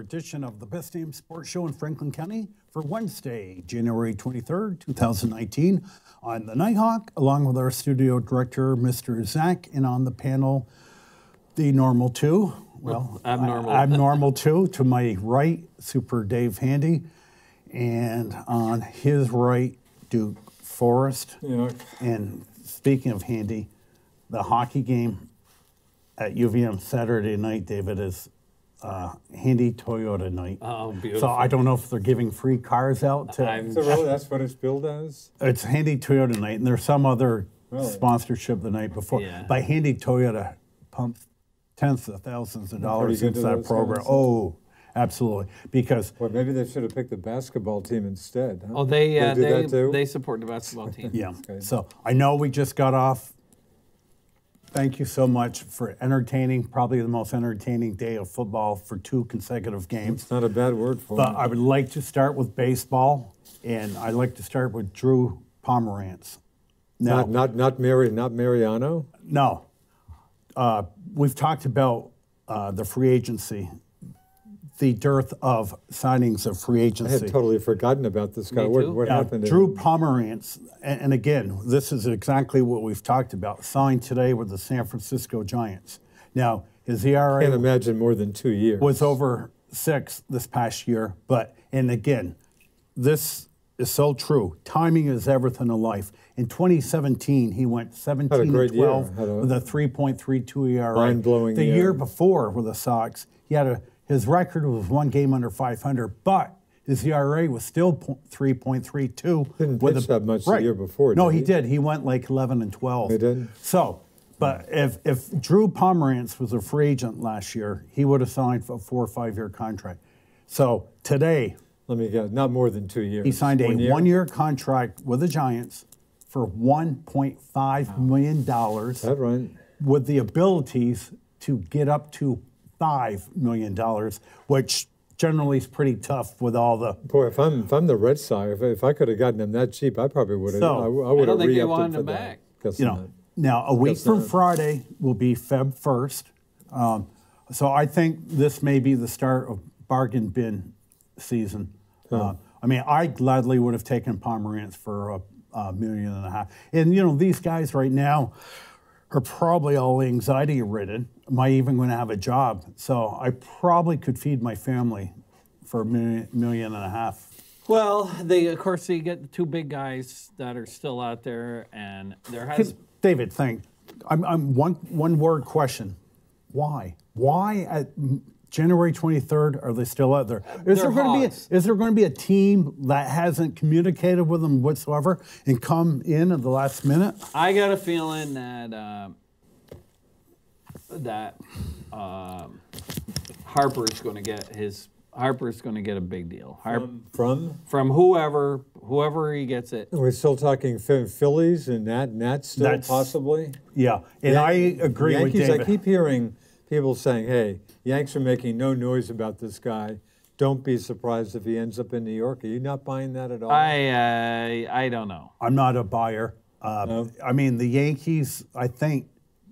edition of the Best Damn Sports Show in Franklin County for Wednesday, January 23rd, 2019. I'm the Nighthawk, along with our studio director, Mr. Zach, and on the panel, the normal two. Well, abnormal two. To my right, Super Dave Handy, and on his right, Duke Forrest. Yeah. And speaking of Handy, the hockey game at UVM Saturday night, David, is Handy Toyota night. Oh, beautiful. So I don't know if they're giving free cars out. So really, that's what it's billed as? It's Handy Toyota night, and there's some other sponsorship the night before. Yeah. But Handy Toyota pumps tens of thousands of dollars into that program. Oh, absolutely. Because maybe they should have picked the basketball team instead. Huh? Oh, they support the basketball team. Yeah. So I know we just got off. Thank you so much for entertaining, probably the most entertaining day of football for 2 consecutive games. It's not a bad word for it. But I would like to start with baseball, and I'd like to start with Drew Pomerantz. Now, not Mariano? No. We've talked about the free agency, the dearth of signings of free agency. I had totally forgotten about this guy. What happened to Drew Pomerantz, and again, this is exactly what we've talked about, signed today with the San Francisco Giants. Now, his ERA... I can't imagine more than 2 years. ...was over 6 this past year. And again, this is so true. Timing is everything in life. In 2017, he went 17-12 with a 3.32 ERA. Mind-blowing The year before with the Sox, he had his record was 1 game under 500, but his ERA was still 3.32. Didn't pitch that much the year before, No, he did. He went like 11-12. He did? So, but if Drew Pomerantz was a free agent last year, he would have signed for a 4 or 5 year contract. So today... Let me guess, not more than 2 years. He signed a 1 year contract with the Giants for $1.5 million. That's right. With the abilities to get up to $5 million, which generally is pretty tough with all the... Boy, if I'm the Red Sox, if I could have gotten him that cheap, I probably would have. I don't think they wanted him back. Now, a week from Friday will be Feb 1st. So I think this may be the start of bargain bin season. I mean, I gladly would have taken Pomerantz for $1.5 million. And, these guys right now are probably all anxiety-ridden. Am I even going to have a job? So I probably could feed my family for $1.5 million. Well, of course, you get the 2 big guys that are still out there, and there has... David, I'm one word question. Why? Why at January 23rd are they still out there? Is there going to be a team that hasn't communicated with them whatsoever and come in at the last minute? I got a feeling that Harper's going to get a big deal. From whoever he gets it. We're still talking Phillies and Nats still possibly. Yeah, and I agree Yankees, with David. I keep hearing people saying, "Hey, Yanks are making no noise about this guy. Don't be surprised if he ends up in New York." Are you not buying that at all? I don't know. I'm not a buyer. No? I mean, the Yankees, I think,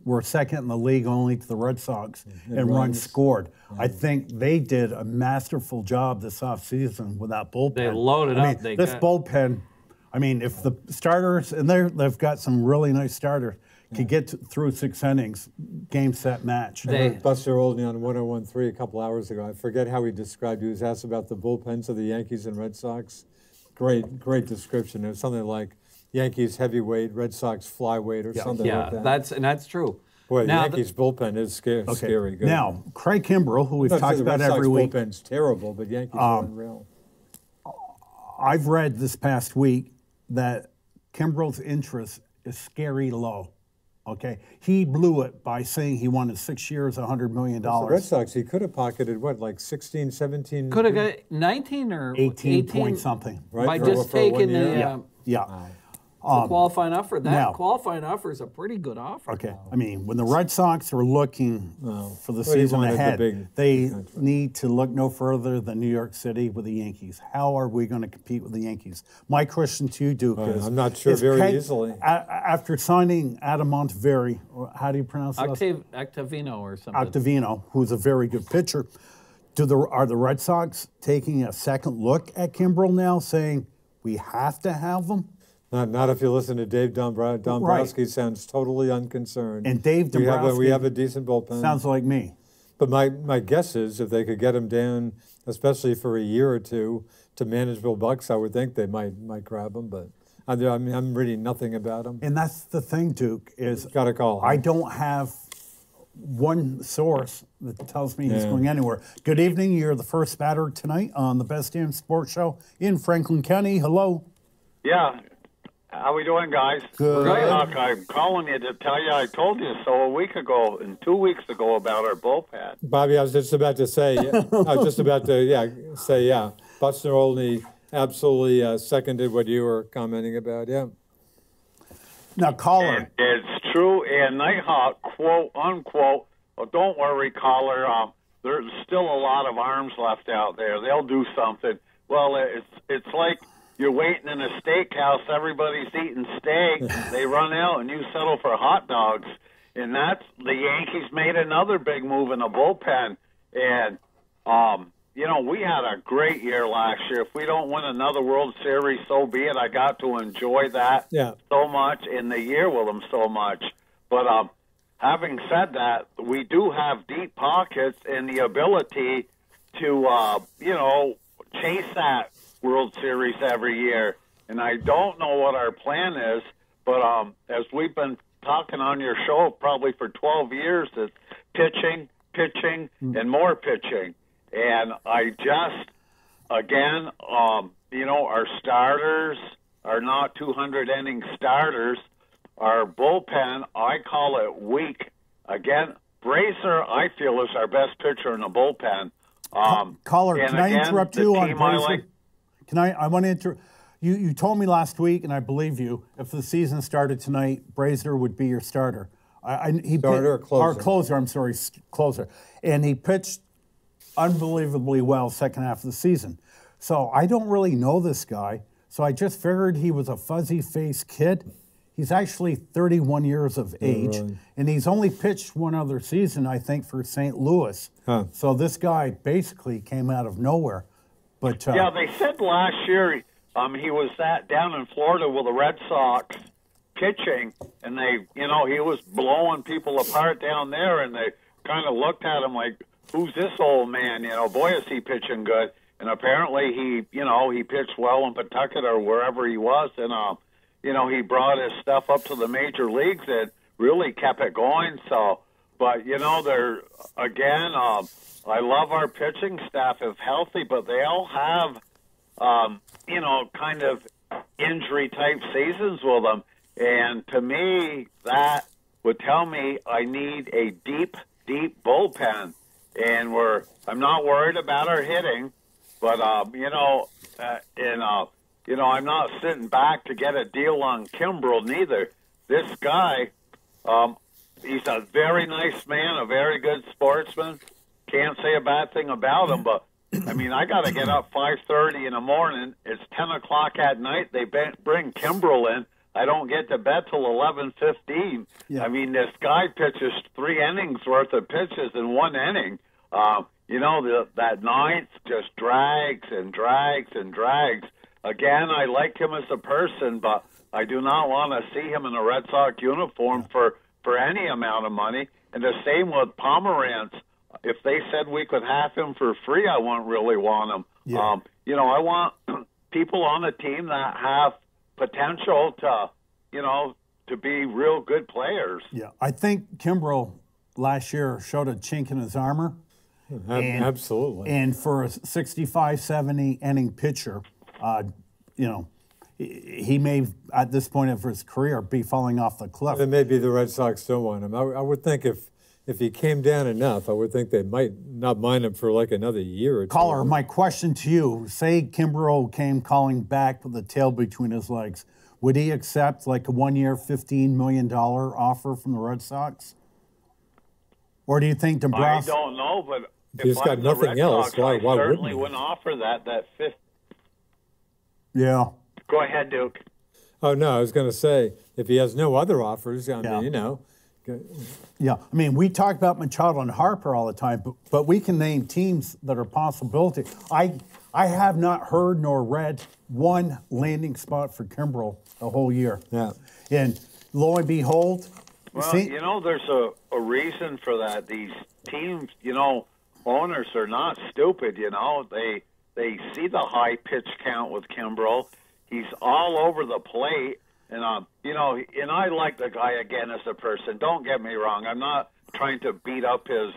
were second in the league only to the Red Sox in runs scored. I think they did a masterful job this offseason with that bullpen. They loaded up. This bullpen, I mean, if the starters, and they've got some really nice starters, could get through 6 innings, game, set, match. Buster Olney on 101.3 a couple hours ago. I forget how he described it. He was asked about the bullpens of the Yankees and Red Sox. Great description. It was something like Yankees heavyweight, Red Sox flyweight, or something like that. That's true. Boy, the Yankees bullpen is scary good. Now, Craig Kimbrell, who we've talked about every week. The Red Sox bullpen's terrible, but Yankees are unreal. I've read this past week that Kimbrell's interest is scary low. Okay, he blew it by saying he wanted 6 years, $100 million. The Red Sox, he could have pocketed like 16, 17? Could have got 19 or 18 point something. Right, by just taking the qualifying offer. Qualifying offer is a pretty good offer. Okay, I mean, when the Red Sox are looking for the season ahead, they need to look no further than New York City with the Yankees. How are we going to compete with the Yankees? My question to you, Duke, is... I'm not sure very easily. After signing Adam Monteveri, how do you pronounce it? Octavino or something. Octavino, who's a very good pitcher. Are the Red Sox taking a second look at Kimbrel now, saying we have to have them? Not if you listen to Dave Dombrowski. Right. Sounds totally unconcerned. And Dave Dombrowski, we have a decent bullpen. Sounds like me. But my guess is if they could get him down, especially for a year or two, to manageable bucks, I would think they might grab him. But I'm reading nothing about him. And that's the thing, Duke, is got to call him. I don't have one source that tells me he's going anywhere. Good evening. You're the first batter tonight on the Best Damn Sports Show in Franklin County. Hello. Yeah. How we doing, guys? Good. Nighthawk, I'm calling you to tell you I told you so a week ago and 2 weeks ago about our bullpen. Bobby, I was just about to say, Buster Olney absolutely seconded what you were commenting about, yeah. Now, caller. It's true, and Nighthawk, quote, unquote, well, don't worry, caller, there's still a lot of arms left out there. They'll do something. Well, it's like you're waiting in a steakhouse, everybody's eating steak, they run out, and you settle for hot dogs. And that's the Yankees made another big move in the bullpen. And, we had a great year last year. If we don't win another World Series, so be it. I got to enjoy that so much in the year with them so much. But having said that, we do have deep pockets and the ability to, chase that World Series every year. And I don't know what our plan is, but as we've been talking on your show probably for 12 years, it's pitching, and more pitching. And I just, again, our starters are not 200-inning starters. Our bullpen, I call it weak. Again, Brazier, I feel, is our best pitcher in the bullpen. Caller, can I interrupt you on Brazier? I want to interrupt. You told me last week, and I believe you, if the season started tonight, Brazier would be your starter. Starter or closer? Or closer, I'm sorry, closer. And he pitched unbelievably well second half of the season. So I don't really know this guy, so I just figured he was a fuzzy-faced kid. He's actually 31 years of age, and he's only pitched one other season, I think, for St. Louis. So this guy basically came out of nowhere. But yeah, they said last year he was down in Florida with the Red Sox pitching, and he was blowing people apart down there, and they kind of looked at him like, who's this old man? Boy, is he pitching good. And apparently he pitched well in Pawtucket or wherever he was, and he brought his stuff up to the major leagues and really kept it going. So, but they're again, I love our pitching staff if healthy, but they all have kind of injury type seasons with them. And to me, that would tell me I need a deep bullpen. And I'm not worried about our hitting, but I'm not sitting back to get a deal on Kimbrel neither. This guy, he's a very nice man, a very good sportsman. Can't say a bad thing about him, but I got to get up 5:30 in the morning. It's 10 o'clock at night. They bring Kimbrel in. I don't get to bed till 11:15. Yeah. This guy pitches 3 innings worth of pitches in 1 inning. That ninth just drags and drags and drags. Again, I like him as a person, but I do not want to see him in a Red Sox uniform for any amount of money. And the same with Pomerantz. If they said we could have him for free, I wouldn't really want him. Yeah. I want people on the team that have potential to be real good players. Yeah, I think Kimbrel last year showed a chink in his armor. Absolutely. And for a 65, 70 inning pitcher, he may, at this point of his career, be falling off the cliff. And maybe the Red Sox don't want him. I would think if he came down enough, I would think they might not mind him for like another year or two. Caller, my question to you, say Kimbrel came calling back with the tail between his legs. Would he accept like a 1-year, $15 million offer from the Red Sox? Or do you think Dombrowski? I don't know, but if he's got nothing else, why certainly wouldn't offer that fifth. Yeah. Go ahead, Duke. Oh, no, I was going to say, if he has no other offers, Yeah, I mean, we talk about Machado and Harper all the time, but we can name teams that are possibility. I have not heard nor read one landing spot for Kimbrel the whole year. Yeah. And lo and behold, well, there's a reason for that. These teams, owners are not stupid. They see the high pitch count with Kimbrel. He's all over the plate. And, and I like the guy, again, as a person. Don't get me wrong. I'm not trying to beat up his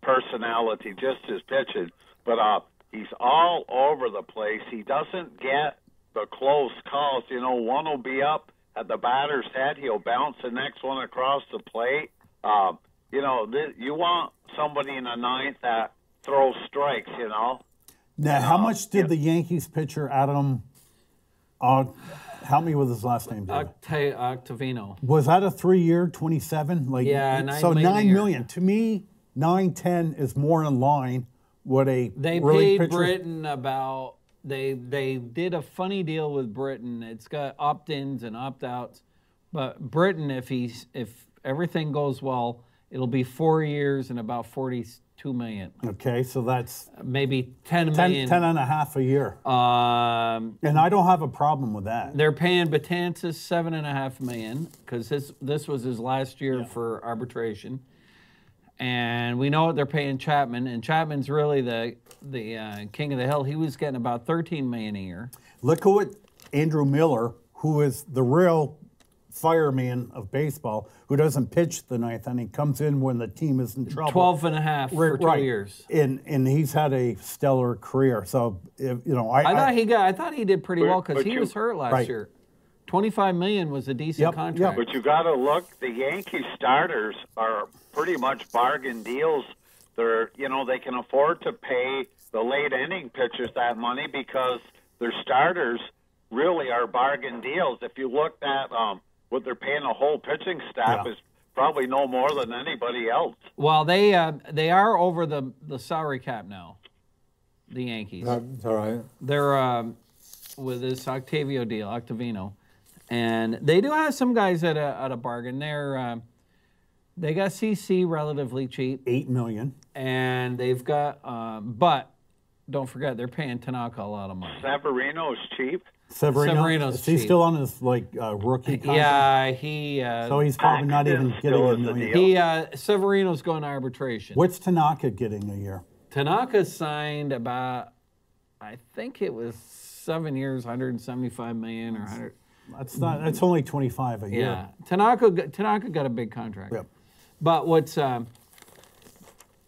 personality, just his pitching. But he's all over the place. He doesn't get the close calls. One will be up at the batter's head. He'll bounce the next one across the plate. You want somebody in the ninth that throws strikes, Now, how much did the Yankees pitcher, Adam... help me with his last name. Octavino. Was that a 3-year, 27? Yeah, so $9 million. To me, 9-10 is more in line with a They really paid pitcher. Britton about. They did a funny deal with Britton. It's got opt-ins and opt-outs, but Britton, if everything goes well, it'll be 4 years and about $42 million. Okay, so that's maybe $10 million. 10 and a half a year. And I don't have a problem with that. They're paying Betances $7.5 million because this was his last year for arbitration, and we know what they're paying Chapman, and Chapman's really the king of the hill. He was getting about $13 million a year. Look at what Andrew Miller, who is the real fireman of baseball, who doesn't pitch the ninth inning, comes in when the team is in trouble. 12.5 for 2 years. And he's had a stellar career. So I thought he did pretty well because he was hurt last year. $25 million was a decent contract. But you got to look. The Yankee starters are pretty much bargain deals. They're they can afford to pay the late inning pitchers that money because their starters really are bargain deals. If you looked at what they're paying the whole pitching staff is probably no more than anybody else. Well, they are over the salary cap now, the Yankees. That's all right. They're with this Octavino, and they do have some guys at a bargain. They got CC relatively cheap, $8 million, and they've got but don't forget they're paying Tanaka a lot of money. Severino's cheap. Severino's is he still on his rookie contract? Yeah, so he's probably not even getting $1 million. Severino's going to arbitration. What's Tanaka getting a year? Tanaka signed about, I think it was 7 years, $175 million or 100. That's only 25 a year. Yeah, Tanaka got a big contract. Yep. But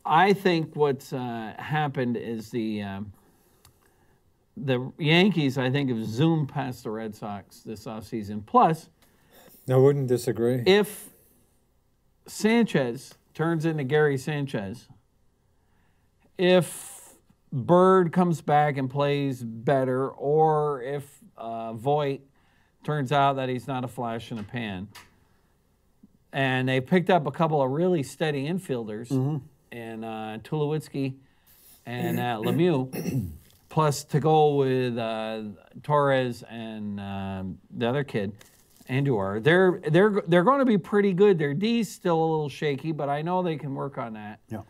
I think what's happened is the Yankees, I think, have zoomed past the Red Sox this offseason. Plus, I wouldn't disagree. If Sanchez turns into Gary Sanchez, if Bird comes back and plays better, or if Voit turns out that he's not a flash in the pan, and they picked up a couple of really steady infielders, and Tulowitzki and Lemieux, plus to go with Torres and the other kid, Andujar. They're going to be pretty good. Their D's still a little shaky, but I know they can work on that. Yeah.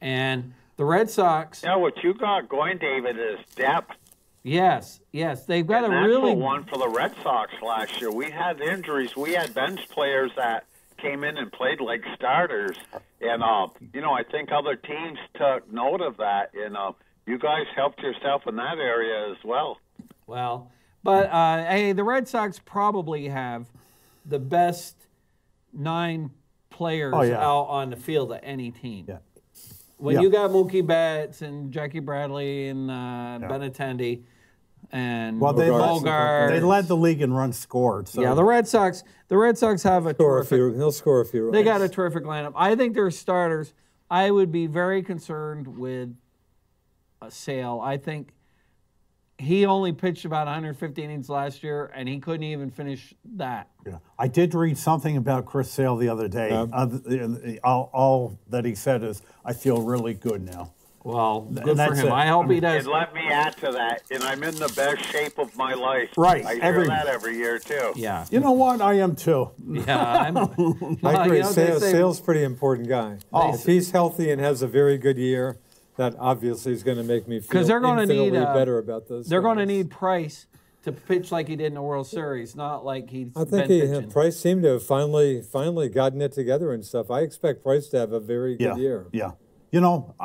And the Red Sox. Yeah, what you got going, David, is depth. Yes, they've got and a really. That's the one for the Red Sox last year. We had injuries. We had bench players that came in and played like starters, and I think other teams took note of that, and you guys helped yourself in that area as well. Well, but hey, the Red Sox probably have the best 9 players out on the field of any team. Yeah. When you got Mookie Betts and Jackie Bradley and Benintendi and Bogart, they led the league in runs scored. So. Yeah, the Red Sox have a terrific. They'll score a few runs. They got a terrific lineup. I think they're starters. I would be very concerned with Sale. I think he only pitched about 150 innings last year, and he couldn't even finish that. Yeah. I did read something about Chris Sale the other day. All that he said is, I feel really good now. Well, good for that's him. it. I hope he does. And let me add to that, and I'm in the best shape of my life. Right. I hear that every year, too. Yeah. You know what? I am too. Yeah. I agree. Sale's pretty important guy. If he's healthy and has a very good year, that obviously is going to make me feel they're going to need better about those. They're going to guys. need Price to pitch like he did in the World Series, not like he's I think been pitching. Price seemed to have finally gotten it together and stuff. I expect Price to have a very good year. Yeah. You know,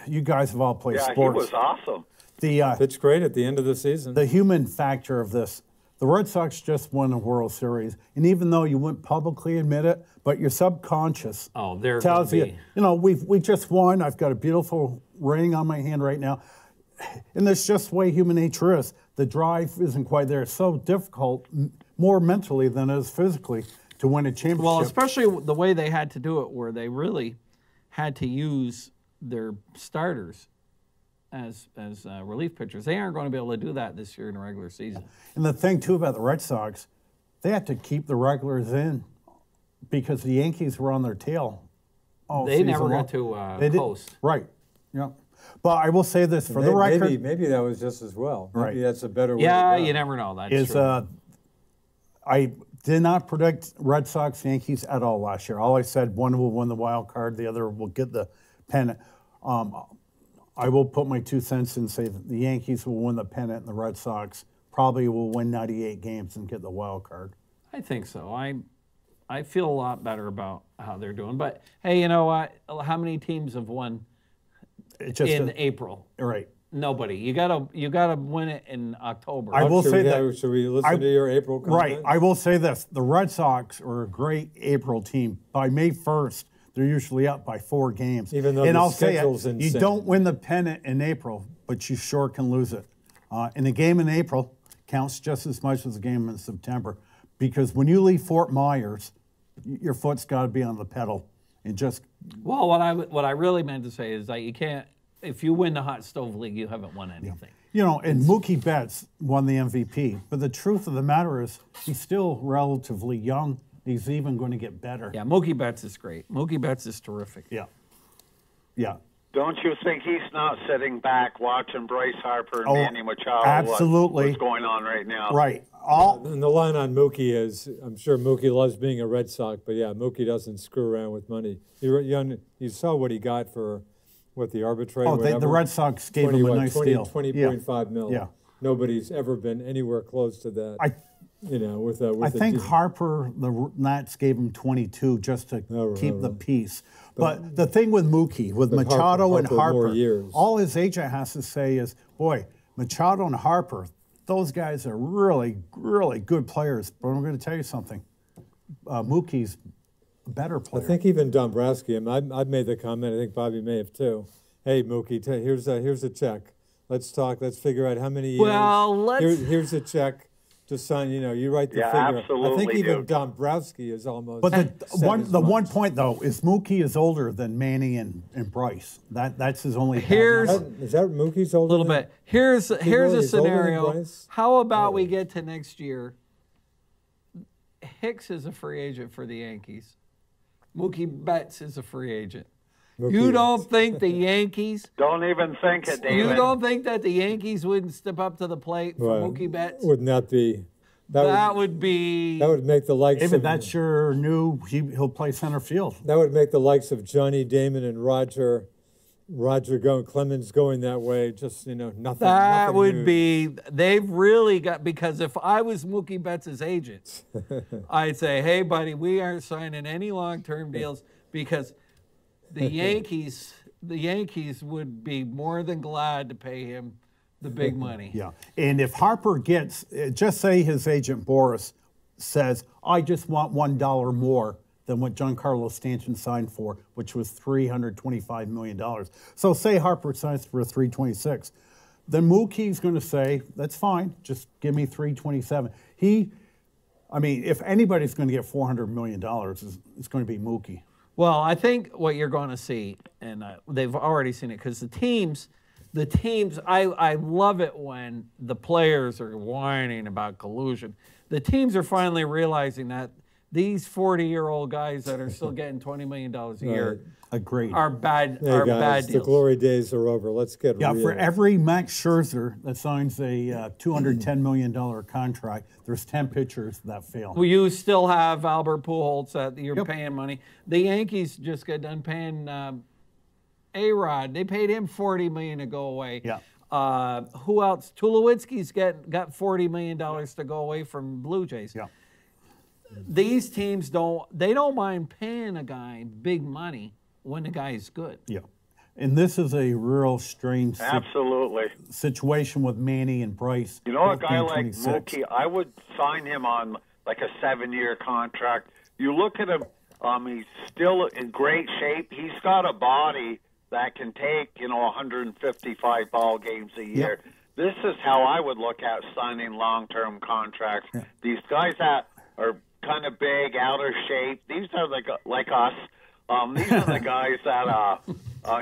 you guys have all played Yeah, sports. he was awesome. Pitched great at the end of the season. The human factor of this. The Red Sox just won a World Series, and even though you wouldn't publicly admit it, but your subconscious they're tells gonna you, be. you know, we just won. I've got a beautiful ring on my hand right now. And that's just the way human nature is. The drive isn't quite there. It's so difficult, more mentally than it is physically, to win a championship. Well, especially the way they had to do it, where they really had to use their starters as relief pitchers. They aren't going to be able to do that this year in the regular season. And the thing, too, about the Red Sox, they had to keep the regulars in because the Yankees were on their tail. They never got to coast. Right. Yeah. But I will say this, for the record. Maybe that was just as well. Right. Maybe that's a better way Yeah, to go. you never know. That's true. I did not predict Red Sox Yankees at all last year. All I said, one will win the wild card, the other will get the pennant. I will put my 2 cents and say that the Yankees will win the pennant and the Red Sox probably will win 98 games and get the wild card. I think so. I feel a lot better about how they're doing. But hey, you know what? How many teams have won in April? Right. Nobody. You gotta win it in October. I will say that. Should we listen to your April comment? Right. I will say this. The Red Sox are a great April team. By May 1st, they're usually up by 4 games. Even though and the I'll say schedule's it, you insane. don't win the pennant in April, but you sure can lose it. And the game in April counts just as much as the game in September, because when you leave Fort Myers, your foot's got to be on the pedal. And just Well, what I really meant to say is that you can't. If you win the Hot Stove League, you haven't won anything. you know, and Mookie Betts won the MVP. But the truth of the matter is, he's still relatively young. He's even going to get better. Yeah, Mookie Betts is great. Mookie Betts is terrific. Yeah. Yeah. Don't you think he's not sitting back watching Bryce Harper and Oh, Manny Machado? absolutely. What's going on right now? Right. And the line on Mookie is, I'm sure Mookie loves being a Red Sox, but yeah, Mookie doesn't screw around with money. You saw what he got for, the arbitrage? Oh, the Red Sox gave him a nice deal. 20.5 mil. Yeah. Nobody's ever been anywhere close to that. I think Harper, the Nats gave him 22 just to keep the peace. But the thing with Mookie, with Machado and Harper, all his agent has to say is, boy, Machado and Harper, those guys are really, really good players. But I'm going to tell you something. Mookie's a better player. I think even Dombrowski, I've made the comment, I think Bobby may have too. Hey, Mookie, here's a check. Let's talk. Let's figure out how many years. Well, here's a check to sign. You write the figure. Absolutely, I think even dude. Dombrowski is almost. But one point though is Mookie is older than Manny and Bryce. That's his only. Is that Mookie's older? A little bit. Here's a older than scenario. Bryce? How about we get to next year? Hicks is a free agent for the Yankees. Mookie Betts is a free agent. You don't think the Yankees? Don't even think it, David. You don't think that the Yankees wouldn't step up to the plate for Mookie Betts? Wouldn't that be? That would be. That would make the likes David, of. that's your new. He'll play center field. That would make the likes of Johnny Damon and Roger Clemens going that way. Just nothing. That nothing would new. be. They've really got, because if I was Mookie Betts' agent, I'd say, hey, buddy, we aren't signing any long-term deals because the Yankees would be more than glad to pay him the big money. Yeah, and if Harper gets, just say his agent Boris says, I just want $1 more than what Giancarlo Stanton signed for, which was $325 million. So say Harper signs for $326, then Mookie's going to say, that's fine, just give me $327. If anybody's going to get $400 million, it's going to be Mookie. Well, I think what you're going to see, and they've already seen it, because the teams, I love it when the players are whining about collusion. The teams are finally realizing that these 40-year-old guys that are still getting $20 million a year Agreed. are bad. Hey are guys, bad the deals. glory days are over. Let's get Yeah, real. for every Max Scherzer that signs a $210 million contract, there's 10 pitchers that fail. Well, you still have Albert Pujols that you're Yep. paying money. The Yankees just got done paying A-Rod. They paid him $40 million to go away. Yeah. Who else? Tulowitzki's got $40 million to go away from Blue Jays. Yeah. These teams don't mind paying a guy big money when the guy is good. Yeah. And this is a real strange Absolutely. situation with Manny and Bryce. You know, a both guy being like 26. Mookie, I would sign him on like a 7-year contract. You look at him, he's still in great shape. He's got a body that can take, 155 ball games a year. Yep. This is how I would look at signing long-term contracts. These guys that are kind of big, out of shape, these are like us. These are the guys that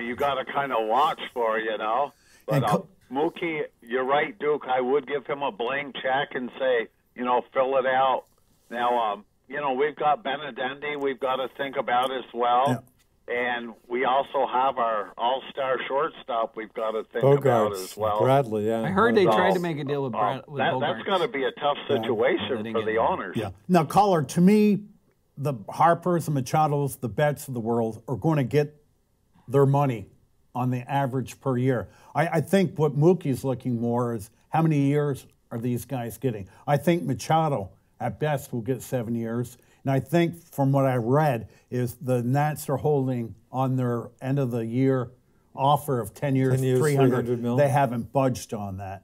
you got to kind of watch for, But Mookie, you're right, Duke. I would give him a blank check and say, fill it out. Now, we've got Benedetti we've got to think about as well. Yeah. And we also have our all-star shortstop we've got to think about as well. Bradley, yeah. I heard they So, tried to make a deal with Bogarts. That's got to be a tough situation for the owners. Yeah. Now, caller, to me, the Harpers, the Machados, the Betts of the world are going to get their money on the average per year. I think what Mookie's looking more is how many years are these guys getting? I think Machado, at best, will get 7 years. And I think from what I read is the Nats are holding on their end of the year offer of 10 years, 300 mil. They haven't budged on that.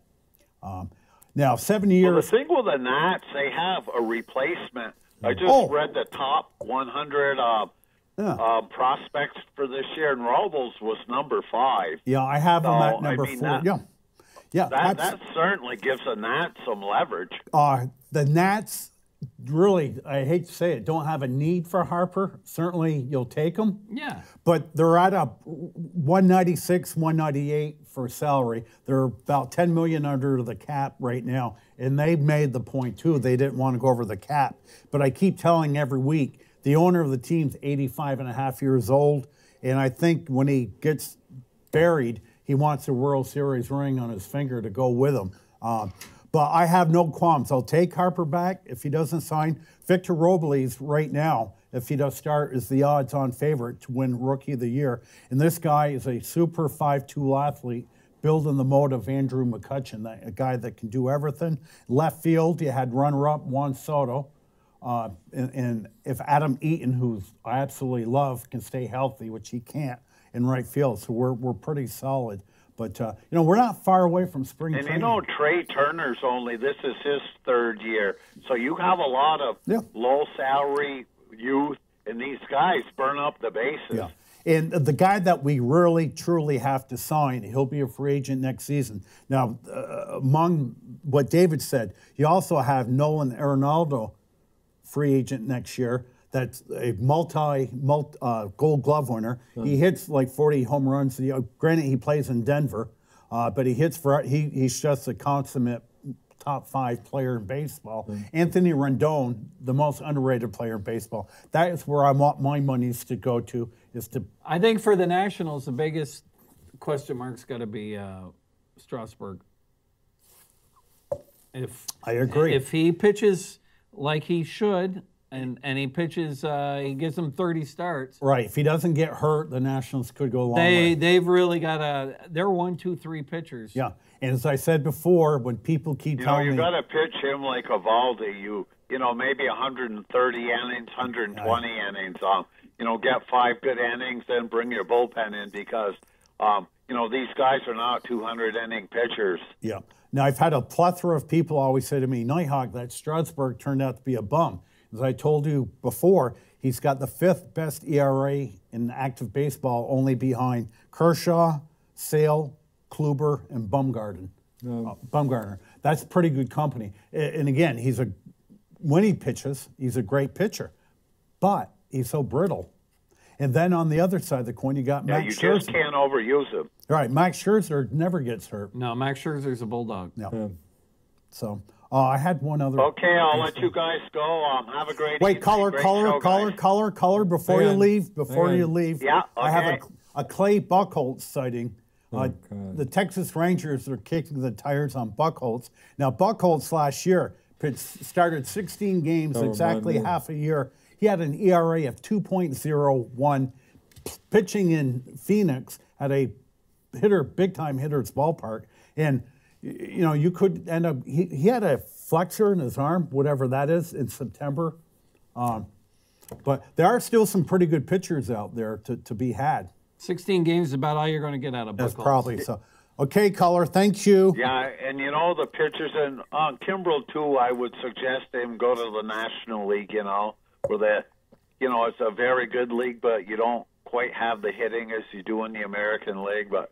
Now, 7 years. Well, the thing with the Nats, they have a replacement. I just read the top 100 prospects for this year, and Robles was number 5. Yeah, I have them at number 4. Yeah, that certainly gives the Nats some leverage. The Nats really, I hate to say it, don't have a need for Harper. Certainly, you'll take them. Yeah. But they're at a 196, 198 for salary. They're about $10 million under the cap right now, and they made the point too. They didn't want to go over the cap. But I keep telling every week, the owner of the team's 85 and a half years old, and I think when he gets buried, he wants a World Series ring on his finger to go with him. But I have no qualms. I'll take Harper back if he doesn't sign. Victor Robles right now, if he does start, is the odds-on favorite to win Rookie of the Year. And this guy is a super 5'2" athlete, built in the mode of Andrew McCutchen, a guy that can do everything. Left field, you had runner-up Juan Soto. And if Adam Eaton, who I absolutely love, can stay healthy, which he can't, in right field, so we're pretty solid. But, we're not far away from spring training. And, Trey Turner's this is his 3rd year. So you have a lot of low-salary youth, and these guys burn up the bases. Yeah. And the guy that we really, truly have to sign, he'll be a free agent next season. Now, among what David said, you also have Nolan Arenado, free agent next year. That's a Gold Glove winner. He hits like 40 home runs. Granted, he plays in Denver, but he hits he's just a consummate top 5 player in baseball. Anthony Rendon, the most underrated player in baseball. That is where I want my monies to go to. I think for the Nationals, the biggest question mark's got to be Strasburg. I agree. If he pitches like he should, and he pitches, he gives them 30 starts. Right. If he doesn't get hurt, the Nationals could go a long way. They've really got they're 1, 2, 3 pitchers. Yeah. And as I said before, when people keep telling me, you got to pitch him like Evaldi. Maybe 130 innings, 120 innings. Get 5 good innings, then bring your bullpen in because, these guys are not 200-inning pitchers. Yeah. Now, I've had a plethora of people always say to me, Nighthawk, that Strasburg turned out to be a bum. As I told you before, he's got the 5th best ERA in active baseball, only behind Kershaw, Sale, Kluber, and Bumgarner. That's pretty good company. And again, when he pitches, he's a great pitcher, but he's so brittle. And then on the other side of the coin, you got Max Scherzer. You just can't overuse him. Right, Max Scherzer never gets hurt. No, Max Scherzer's a bulldog. No. Yeah. So, I had one other. Okay, I'll let you guys go. Have a great Wait, evening. caller, Great caller, show, caller, guys. caller, caller. Before Hang you on. leave, Yeah, I have okay. a Clay Buchholz sighting. God. The Texas Rangers are kicking the tires on Buchholz. Now, Buchholz last year started 16 games, Don't exactly remind me. half a year. He had an ERA of 2.01. Pitching in Phoenix at a big-time hitter's ballpark. And, you know, you could end up, he had a flexor in his arm, whatever that is, in September. But there are still some pretty good pitchers out there to be had. 16 games is about all you're going to get out of That's Buchholz. probably so. Okay, caller, thank you. Yeah, and you know the pitchers and Kimbrel too. I would suggest him go to the National League. You know, where it's a very good league, but you don't quite have the hitting as you do in the American League. But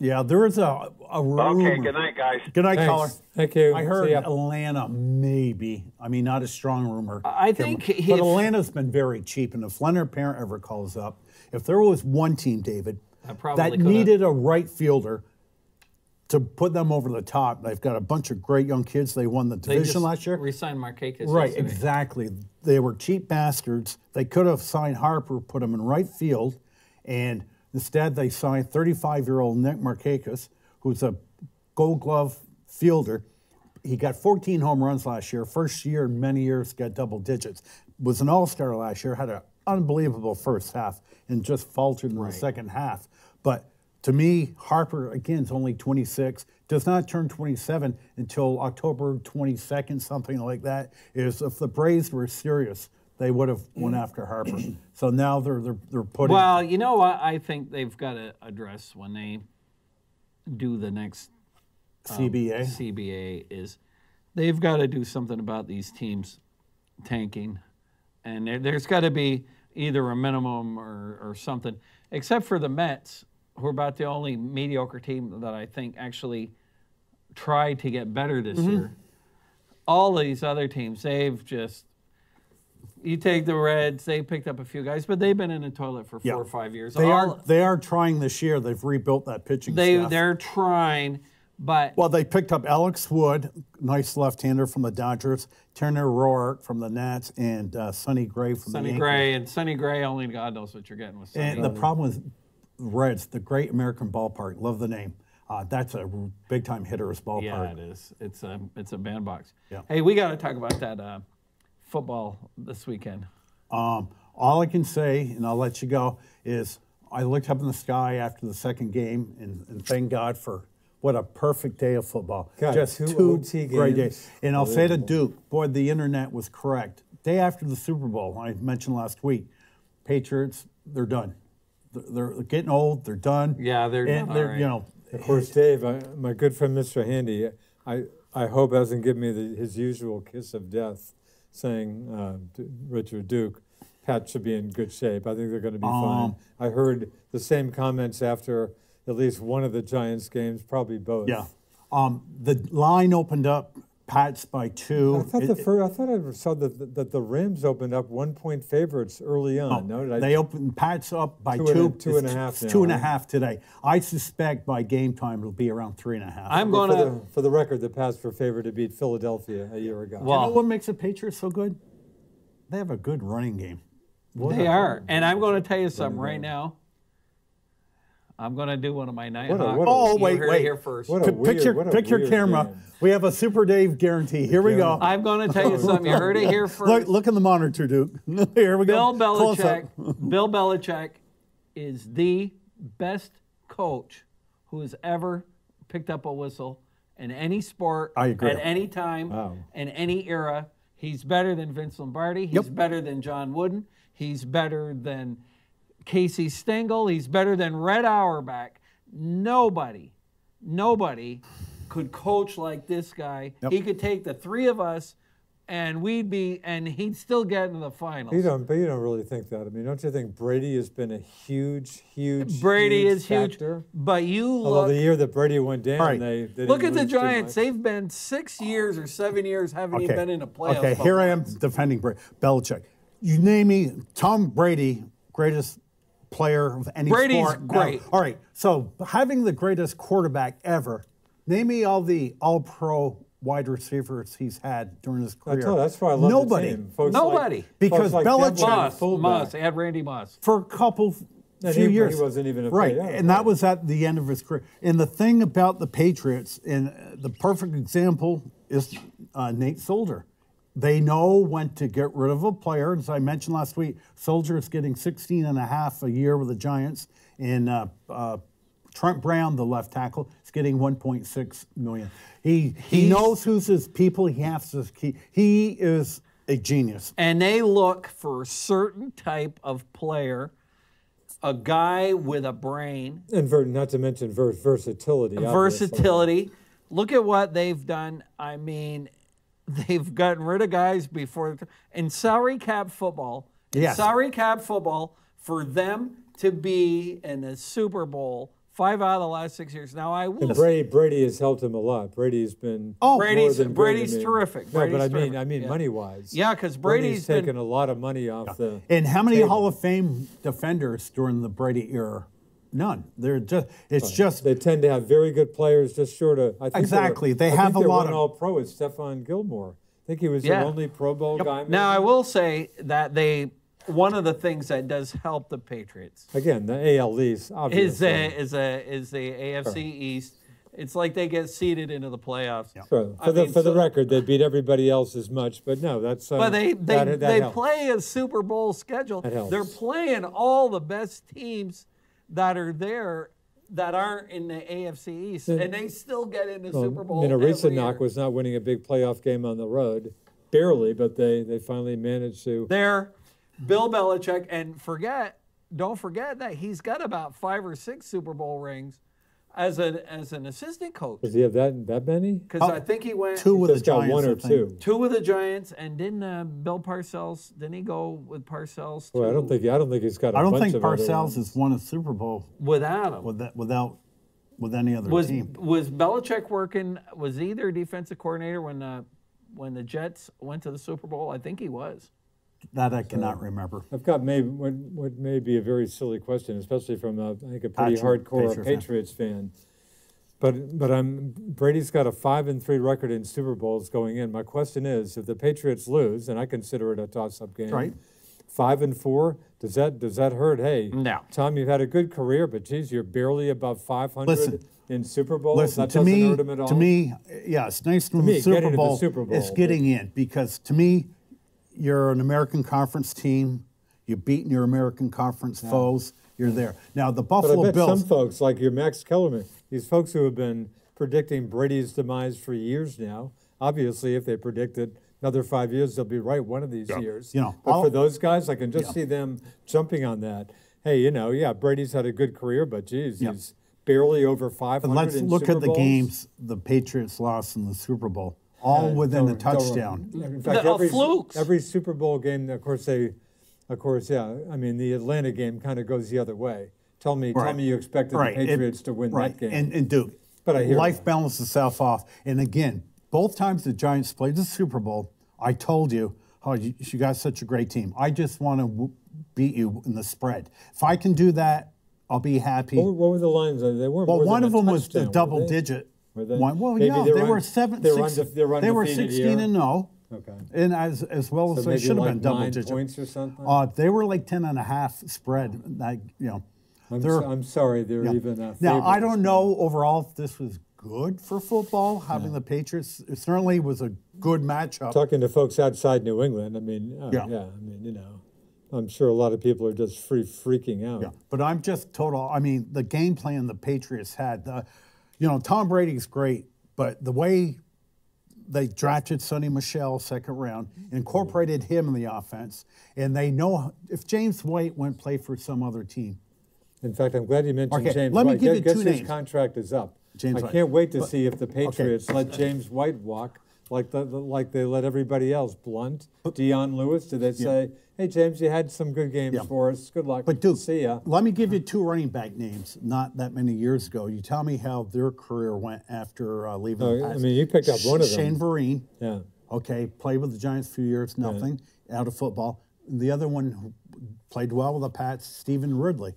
Yeah, there is a rumor. okay, good night, guys. Good night, Thanks. caller. Thank you. I See heard ya. Atlanta, maybe. I mean, not a strong rumor. I think But Atlanta's been very cheap, and if Leonard Parent ever calls up, if there was one team, David, probably that could've- needed a right fielder to put them over the top, they've got a bunch of great young kids. They won the They division just last year. re-signed Markakis Right, yesterday. exactly. They were cheap bastards. They could have signed Harper, put him in right field, and instead they signed 35-year-old Nick Markakis, who's a Gold Glove fielder. He got 14 home runs last year. First year in many years, got double digits. Was an all-star last year, had an unbelievable first half, and just faltered in the second half. But to me, Harper, again, is only 26, does not turn 27 until October 22nd, something like that. If the Braves were serious, they would have went after Harper. So now they're putting... Well, you know what I think they've got to address when they do the next CBA is they've got to do something about these teams tanking. And there's got to be either a minimum or something, except for the Mets, who are about the only mediocre team that I think actually tried to get better this year. All these other teams, they've just... You take the Reds, they picked up a few guys, but they've been in the toilet for 4 or 5 years. They are trying this year. They've rebuilt that pitching staff. They're trying, but... Well, they picked up Alex Wood, nice left-hander from the Dodgers, Turner Roark from the Nats, and Sonny Gray from the Yankees. Sonny Gray, only God knows what you're getting with Sonny. And the problem with Reds, the Great American Ballpark, love the name. That's a big-time hitter's ballpark. Yeah, it is. It's a bandbox. Yeah. Hey, we got to talk about that football this weekend. All I can say, and I'll let you go, is I looked up in the sky after the second game, and thank God for what a perfect day of football. God, Just two OT great games. days. And I'll say to Duke, boy, the internet was correct. Day after the Super Bowl, I mentioned last week, Patriots, they're done. They're getting old. They're done. Yeah, they're done. They're, All right. you know, Of course, Dave, my good friend Mr. Handy, I hope hasn't given me his usual kiss of death, saying, Richard Duke, Pat should be in good shape. I think they're going to be fine. I heard the same comments after at least one of the Giants games, probably both. yeah. The line opened up, Pats by 2. I thought I saw that the Rams opened up 1-point favorites early on. No, They opened Pats up by 2. 2.5 It's now, 2.5 today. I suspect by game time it'll be around 3.5. I'm going to... For the record, the Pats were favored to beat Philadelphia a year ago. Well, You know what makes the Patriots so good? They have a good running game. they are. And I'm going to tell you something right now. I'm going to do one of my Nighthawk. what a- Oh, You wait, heard it wait. here first. What a Pick your weird camera. game. We have a Super Dave guarantee. Here we go. I'm going to tell you something. You heard it here first. Look in the monitor, Duke. Here we Bill go. Close up. Belichick is the best coach who has ever picked up a whistle in any sport, I agree. at any time, Wow. in any era. He's better than Vince Lombardi. He's better than John Wooden. He's better than Casey Stengel. He's better than Red Auerbach. Nobody could coach like this guy. Yep. He could take the three of us and he'd still get into the finals. But you don't really think that. I mean, don't you think Brady has been a huge Brady is factor? huge, but you Although look. the year that Brady went down, All right. they didn't Look at the lose too Giants. much. They've been 6 years or 7 years, haven't even been in a playoff. Okay, here I am defending Belichick. You name me Tom Brady, greatest player of any Brady's sport. great. All right, so having the greatest quarterback ever, name me all the all-pro wide receivers he's had during his career. That's why I love Nobody. the team. Folks Nobody. Because folks Belichick- Moss. They had Randy Moss. For a couple And few he years. wasn't even a right, player. and that was at the end of his career. And the thing about the Patriots, and the perfect example is Nate Solder. They know when to get rid of a player. As I mentioned last week, Soldier is getting 16 and a half a year with the Giants, and Trent Brown, the left tackle, is getting 1.6 million. He knows who's his people. He has to keep. He is a genius. And they look for a certain type of player, a guy with a brain, And not to mention versatility. obviously. versatility. Look at what they've done. I mean, they've gotten rid of guys before. In salary cap football, Yes. for them to be in a Super Bowl 5 out of the last 6 years. Now, I will And say, Brady has helped him a lot. Brady's been Brady's more than good. Brady's terrific. No, Brady's but I terrific. mean Yeah. money-wise. Yeah, because Brady's been taken a lot of money off the. And how many table. Hall of Fame defenders during the Brady era? None. They're just. It's just. They tend to have very good players, just short of. I think Exactly. They I have think a their lot one of- All-Pro is Stephon Gilmore. I think he was Yeah. the only Pro Bowl guy. Now, I maybe. will say that one of the things that does help the Patriots Again, the AL East, is obviously. the AFC East. It's like they get seeded into the playoffs. Sure. I mean, For the so- record, they beat everybody else as much, but no, that's. But they that helps. play a Super Bowl schedule. That helps. They're playing all the best teams that are there that aren't in the AFC East, and they still get into Super Bowl. A recent every knock year. was not winning a big playoff game on the road, barely, but they finally managed to. There, Bill Belichick, and don't forget that he's got about 5 or 6 Super Bowl rings as an assistant coach. Does he have that many? Because I think he went 2 with the Just got Giants. one I or think. two. 2 with the Giants, and didn't Bill Parcells? Didn't he go with Parcells? Well, I don't think he's got. I don't bunch think of other Parcells ones. has won a Super Bowl without him. with any other Was team. Belichick working? Was he their defensive coordinator when the Jets went to the Super Bowl? I think he was. That I cannot remember. I've got maybe what may be a very silly question, especially from I think a pretty Patriot- hardcore Patriot fan. Patriots fan. But Brady's got a 5-3 record in Super Bowls going in. My question is, if the Patriots lose, and I consider it a toss-up game, Right. 5-4, does that hurt? Hey, No. Tom, you've had a good career, but geez, you're barely above 500 Listen. in Super Bowls. Listen, that to doesn't me, hurt him at all. yeah, it's nice to win me, the Super getting to the Bowl. Super Bowl, It's getting in because to me, you're an American Conference team. You've beaten your American Conference foes. You're there. Now the But I Buffalo bet Bills. some folks, like your Max Kellerman, these folks who have been predicting Brady's demise for years now, obviously, if they predicted another 5 years, they'll be right one of these years. You know, but for those guys, I can just see them jumping on that. Hey, Brady's had a good career, but geez, he's barely over 500 And let's in look Super at the Bowls. games the Patriots lost in the Super Bowl, all within a touchdown. In fact, flukes. every Super Bowl game, of course, I mean, the Atlanta game kind of goes the other way. Tell me you expected the Patriots to win that game. And Duke, But I hear life that. balances itself off. And again, both times the Giants played the Super Bowl, I told you, oh, you got such a great team. I just want to beat you in the spread. If I can do that, I'll be happy. What were the lines? They weren't. Well, more one than of a them was the touchdown, double were they? digit Were they? one. Well, Maybe yeah, they they were were un- seven, they were six, unde- they were they were undefeated 16 here. and 0. Okay. And as well So as they maybe should have like been double 9 digit. points or something? They were like 10.5 spread. I'm sorry, they're even Now, favorites. I don't know overall if this was good for football, having the Patriots. It certainly was a good matchup. Talking to folks outside New England, I mean, I'm sure a lot of people are just freaking out. Yeah, but I'm just total. I mean, the game plan the Patriots had. Tom Brady's great, but the way they drafted Sonny Michel second round, incorporated him in the offense, and they know if James White went play for some other team. In fact, I'm glad you mentioned Okay, James let me White. give you Guess two his names. contract is up. James I White. can't wait to see if the Patriots let James White walk like they let everybody else. Blunt, Deion Lewis, did they say, hey, James, you had some good games for us. Good luck. But Duke, see ya. let me give you 2 running back names not that many years ago. You tell me how their career went after leaving the I Pats. mean, you picked up one of them. Shane Vereen. Yeah. Okay, played with the Giants a few years, nothing, out of football. The other one who played well with the Pats, Stephen Ridley.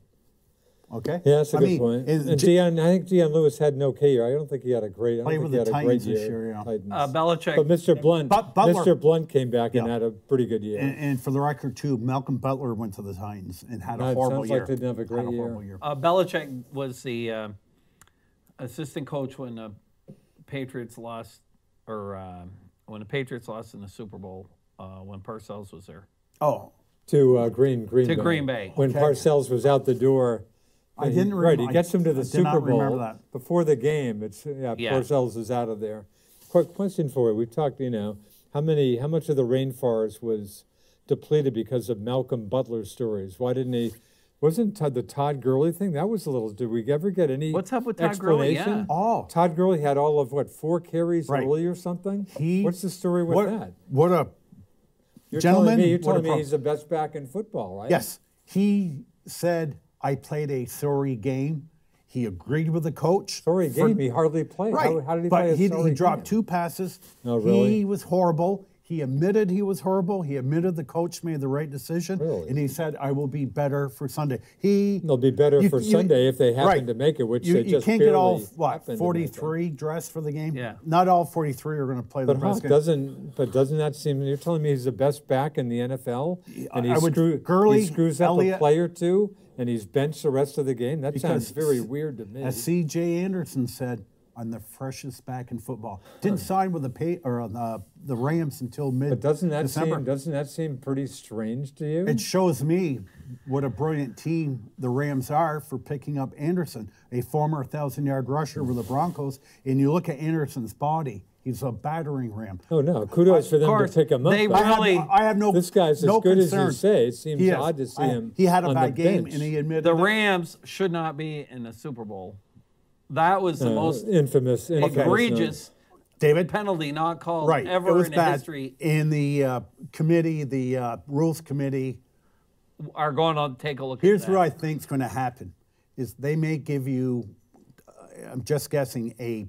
Okay. Yeah, that's a good point. And I think Deion Lewis had an okay year. I don't think he had a great. I don't think he had a great year. Belichick. But Mr. Blunt came back and had a pretty good year. And for the record, too, Malcolm Butler went to the Titans and had a horrible year. Sounds like they didn't have a great year. Belichick was the assistant coach when the Patriots lost, or when the Patriots lost in the Super Bowl when Parcells was there. Oh. To Green Bay. When Parcells was out the door. I didn't remember. Right, he gets him to the Super Bowl before the game. Yeah. Parcells is out of there. Quick question for you. We've talked, how much of the rainforest was depleted because of Malcolm Butler's stories? Why didn't he? Wasn't the Todd Gurley thing? That was a little. Did we ever get any? What's up with Todd Gurley? Yeah. Oh, Todd Gurley had all of 4 carries early or something. What's the story with that? What a gentleman! You're telling me he's the best back in football, right? Yes, he said, "I played a sorry game." He agreed with the coach. Sorry game. He hardly played. Right. How did he play a sorry game? He dropped 2 passes. Oh, really? He was horrible. He admitted he was horrible. He admitted the coach made the right decision. Really? And he said, I will be better for Sunday. They'll be better for Sunday if they happen to make it, which they just can't barely get all, 43 dressed for the game? Yeah. Not all 43 are going to play the rest. Doesn't that seem, you're telling me he's the best back in the NFL? And he screws up Elliott, a play or two, and he's benched the rest of the game? That sounds very weird to me. As C.J. Anderson said, I'm the freshest back in football. Didn't sign with the Rams until mid-December. But doesn't that seem pretty strange to you? It shows me what a brilliant team the Rams are for picking up Anderson, a former 1,000-yard rusher with the Broncos. And you look at Anderson's body; he's a battering ram. Oh no! Kudos for them to pick him up. I have no. This guy's as good as you say. It seems odd to see him. He had a bad game, bench. and he admitted the Rams should not be in the Super Bowl. That was the most infamous egregious David penalty not called ever it was in bad. history. And the committee, the rules committee, are going to take a look. Here's at that. what I think is going to happen: is they may give you, I'm just guessing, a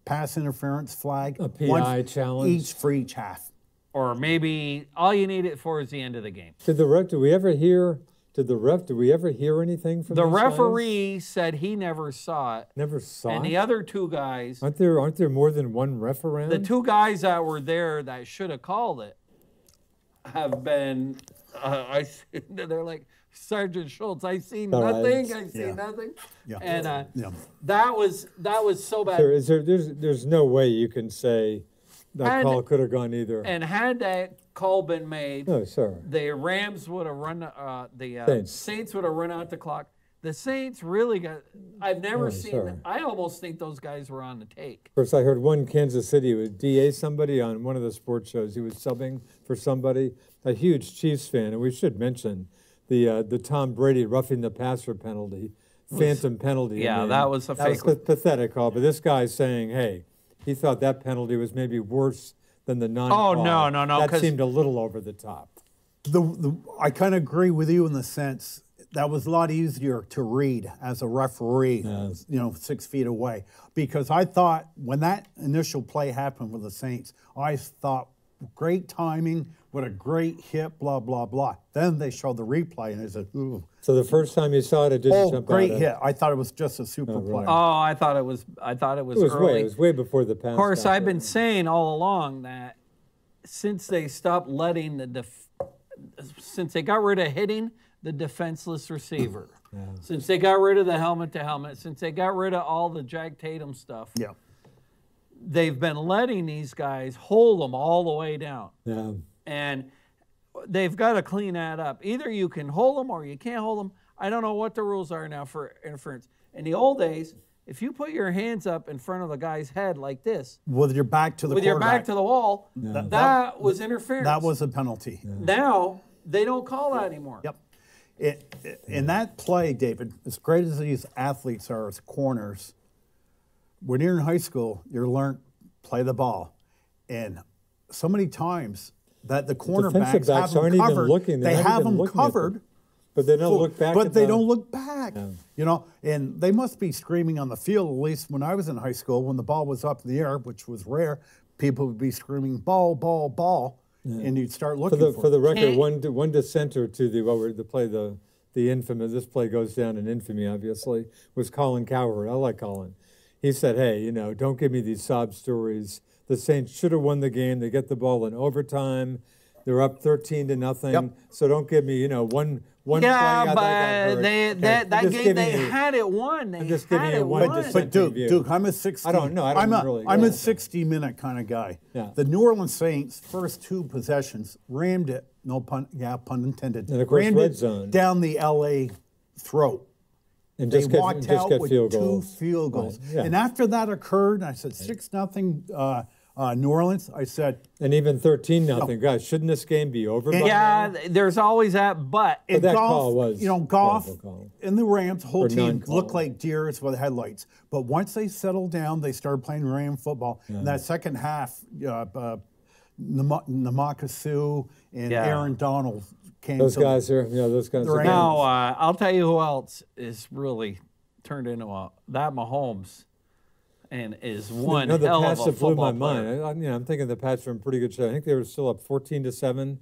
pass interference flag, a PI challenge for each half, or maybe all you need it for is the end of the game. Do we ever hear? Did we ever hear anything from the referee? Said he never saw it. Never saw it. And the other 2 guys. Aren't there more than one ref around? The 2 guys that were there that should have called it have been. They're like Sergeant Schultz. I see nothing. I see nothing. Yeah. And that was so bad. There's no way you can say that call could have gone either. And had that call been made, the Rams would have run. The Saints would have run out the clock. The Saints really got. I've never seen. I almost think those guys were on the take. First, I heard one Kansas City would DA somebody on one of the sports shows. He was subbing for somebody, a huge Chiefs fan, and we should mention the Tom Brady roughing the passer penalty, phantom penalty. Yeah, that was a fake. That was pathetic call. But this guy's saying, hey, he thought that penalty was maybe worse than the non-call. Oh, no. That seemed a little over the top. I kind of agree with you in the sense that was a lot easier to read as a referee, 6 feet away. Because I thought when that initial play happened with the Saints, I thought, great timing, what a great hit, blah, blah, blah. Then they showed the replay, and I said, ooh. So the first time you saw it, it didn't jump out. Great hit. I thought it was just a super play. Oh, I thought it was early. It was way before the pass. Of course, I've been saying all along that since they stopped letting since they got rid of hitting the defenseless receiver, since they got rid of the helmet-to-helmet, since they got rid of all the Jack Tatum stuff, they've been letting these guys hold them all the way down. Yeah. And they've got to clean that up. Either you can hold them or you can't hold them. I don't know what the rules are now for interference. In the old days, if you put your hands up in front of the guy's head like this, with your back to the your back to the wall, that was interference. That was a penalty. Yeah. Now they don't call that anymore. Yep. In that play, David, as great as these athletes are as corners, when you're in high school, you're learned play the ball, and so many times that the cornerbacks have them covered. They have them covered. But they don't look back. But they don't look back. Yeah. And they must be screaming on the field, at least when I was in high school, when the ball was up in the air, which was rare, people would be screaming, ball, ball, ball, and you'd start looking for the record, one dissenter to the the infamous, this play goes down in infamy, obviously, was Colin Cowherd. I like Colin. He said, hey, you know, don't give me these sob stories. The Saints should have won the game. They get the ball in overtime. They're up 13-0. Yep. So don't give me, you know, one play. Yeah, but that game they had it won. They just had giving you it one won. dissent. But Duke, view. Duke, I'm a 60. I don't know. I'm a 60-minute kind of guy. Yeah. The New Orleans Saints first 2 possessions rammed it. No pun. Yeah, pun intended. And of course, rammed red it zone. down the LA throat. And They just get, walked just out get with field 2 goals. field goals. Right, yeah. And after that occurred, I said 6-0 New Orleans. I said And even 13-0. Guys, shouldn't this game be over by Yeah, now? there's always that but. in that golf, call was golf horrible call. and the Rams whole Or team non-call. looked like deers with headlights. But once they settled down, they started playing Ram football. In that second half, Namakasu and Yeah. Aaron Donald came. Those to guys are, those guys are. Right. Now, I'll tell you who else is really turned into that Mahomes and is one No, the hell Pats of a that blew my football mind. player. I'm thinking the Pats were in pretty good shape. I think they were still up 14-7,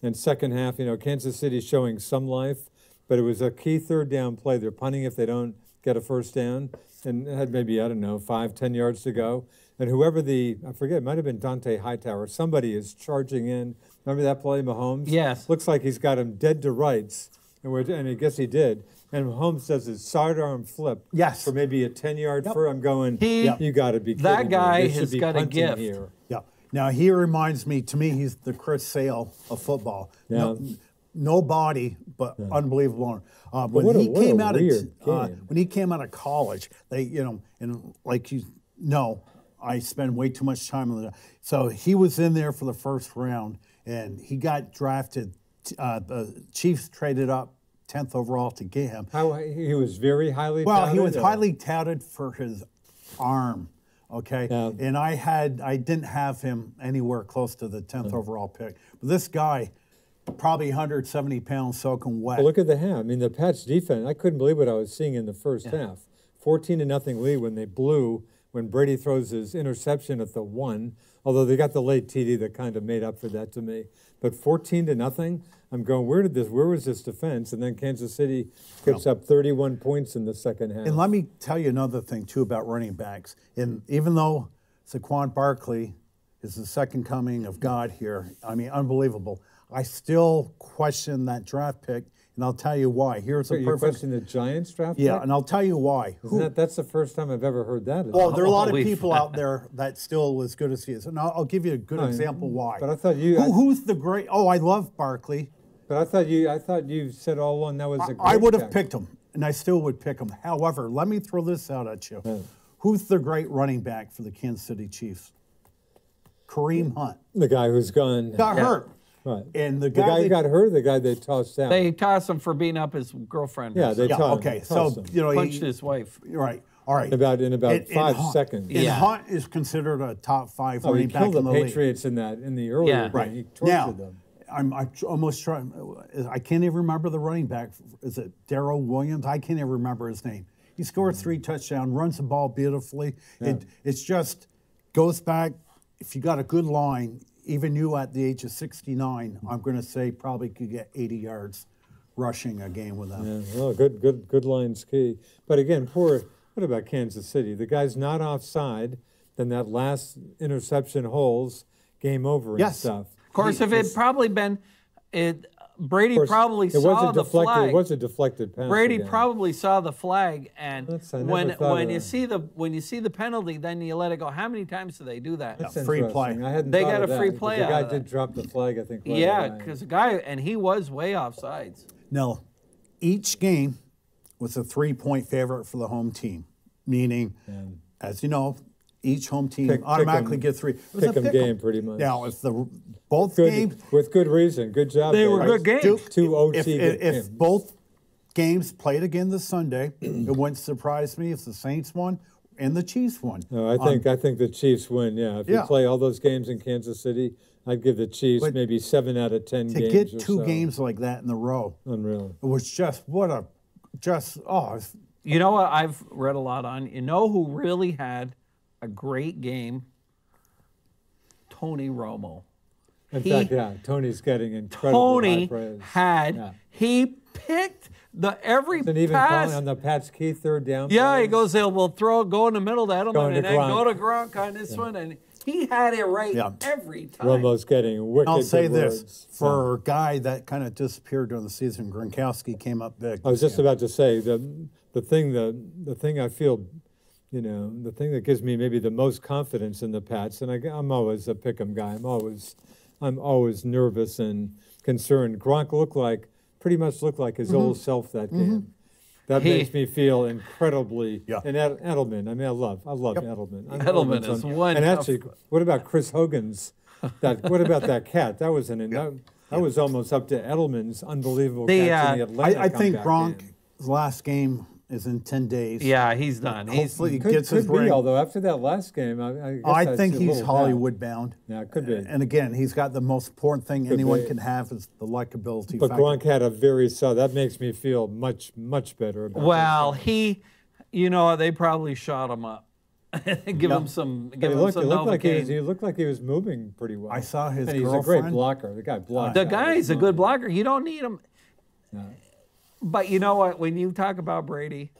and second half, Kansas City showing some life, but it was a key third down play. They're punting if they don't get a first down, and it had maybe 5-10 yards to go. And whoever I forget, it might have been Dante Hightower. Somebody is charging in. Remember that play, Mahomes? Yes. Looks like he's got him dead to rights, and I guess he did. And Mahomes does his sidearm flip. Yes. For maybe a 10-yard fur. I'm going, He- you got to be kidding that me. guy They should has be got a punting gift. Here. Yeah. Now he reminds me. To me, he's the Chris Sale of football. Yeah. No body, but unbelievable. When what a he came out weird of game. when he came out of college, and like I spend way too much time on that. So he was in there for the first round, and he got drafted. The Chiefs traded up 10th overall to get him. How he was very highly Well, touted, he was or- highly touted for his arm. Okay, Yeah. and I didn't have him anywhere close to the 10th overall pick. But this guy, probably 170 pounds, soaking wet. But look at the half. I mean, the Pats defense, I couldn't believe what I was seeing in the first half. 14-0 lead when they blew, when Brady throws his interception at the 1, although they got the late TD that kind of made up for that to me. But 14-0, I'm going, where was this defense? And then Kansas City gives up 31 points in the second half. And let me tell you another thing, too, about running backs. And even though Saquon Barkley is the second coming of God here, I mean, unbelievable, I still question that draft pick, and I'll tell you why. Here's a You perfect... question the Giants draft Yeah, pick? and I'll tell you why. That's the first time I've ever heard that. Well, there are a lot of Holy people out there that still as good as he is. And I'll give you a good example why. But I thought you... Who's the great... Oh, I love Barkley. But I thought you said all along that was a great I would have pick. picked him, and I still would pick him. However, let me throw this out at you. Who's the great running back for the Kansas City Chiefs? Kareem Hunt. The guy who's gone... Got hurt. Right. And the The guy guy who got hurt, the guy they tossed out. They tossed him for beating up his girlfriend. Yeah, they Yeah, tossed okay. him. So, Tossed him. you know, punched his wife. right. All right. In about And 5 Hunt- seconds. And Yeah. Hunt is considered a top 5 Oh, he running back killed in the the league. Patriots in the earlier Yeah. game. Right. He tortured Now, them. I'm almost trying. I can't even remember the running back. Is it Darrell Williams? I can't even remember his name. He scored 3 touchdowns, runs the ball beautifully. It's just goes back. If you got a good line, even you at the age of 69, I'm going to say probably could get 80 yards rushing a game with them. Yeah, well, good line's key. But again, what about Kansas City? The guy's not offside, then that last interception holds, game over and Yes. stuff. Of course, if it probably been, Brady Of course, probably it was saw a the deflected, flag. It was a deflected pass. Brady again. probably saw the flag, and I never when thought of you that. see the penalty, then you let it go. How many times do they do that? That's free interesting. play. I hadn't They thought got of a free that, but play The out guy of that. did drop the flag, I think. right Yeah, away. because the guy, and he was way offsides. Now, each game was a 3-point favorite for the home team, meaning, as you know, each home team Pick automatically 'em- gets 3. It was a pick 'em game, pretty much. Now, if both games with good reason. Good job. They were Vegas. good games. Two OT if games. both games played again this Sunday, it wouldn't surprise me if the Saints won and the Chiefs won. No, I think the Chiefs win. Yeah, if you Yeah. play all those games in Kansas City, I'd give the Chiefs But maybe 7 out of 10 To games. get or 2 so. games like that in a row, Unreal. it was just You know what I've read a lot on? You know who really had a great game? Tony Romo. In fact, Tony's getting incredible high Tony praise. had, Yeah. he picked Every And even pass. calling on the Pat's key third down. Yeah, he plays. goes, we'll go in the middle to Edelman Going to and then Gronk. go to Gronk on this one. And he had it right every time. Romo's getting wicked I'll say good this, words. for a guy that kind of disappeared during the season, Gronkowski came up big. I was just about to say the thing I feel, the thing that gives me maybe the most confidence in the Pats, and I'm always a pick'em guy. I'm always nervous and concerned. Gronk pretty much looked like his old self that game. That makes me feel incredibly. Yeah. And Edelman, I mean, I love Edelman. Edelman is one. And actually, what about Chris Hogan's? What about that cat? That was that was almost up to Edelman's unbelievable catch in the Atlanta I think comeback game. Gronk's last game is in 10 days. Yeah, he's done. Hopefully he Could gets his be, ring. although after that last game, I think he's Hollywood bound. Yeah, it could be. And again, he's got the most important thing anyone be. can have is the likability But factor. Gronk had a very that makes me feel much better about Well, this. they probably shot him up. Give him some He looked like Novocaine. he looked like he was moving pretty well. I saw his and he's girlfriend. a great blocker. The guy blocked. The guy's a good blocker. You don't need him. But you know what? When you talk about Brady,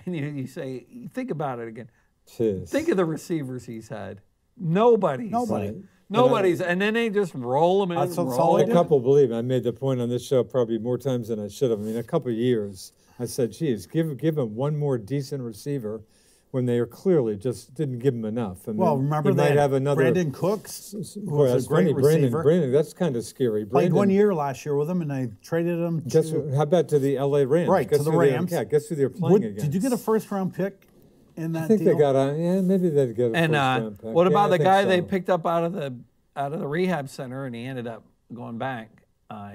and you say, think about it again. Jeez. Think of the receivers he's had. Nobody's. Nobody. Nobody's. And then they just roll them in. That's what's roll all A I them. did. couple, believe me, I made the point on this show probably more times than I should have. I mean, a couple of years, I said, geez, give him one more decent receiver when they clearly just didn't give him enough. I mean, Well, remember he might that have another. Brandon Cooks, who Boy, was that's a great funny. receiver. Brandon, that's kind of scary. Played Brandon, 1 year last year with him, and I traded him Guess to... how about to the LA Rams? Right, Guess to the who they- Rams. Yeah, guess who they're playing against? Did you get a first-round pick in that I think deal? they got maybe they'd get a And first-round pick. what Yeah, about I the think guy so. they picked up out of the rehab center, and he ended up going back?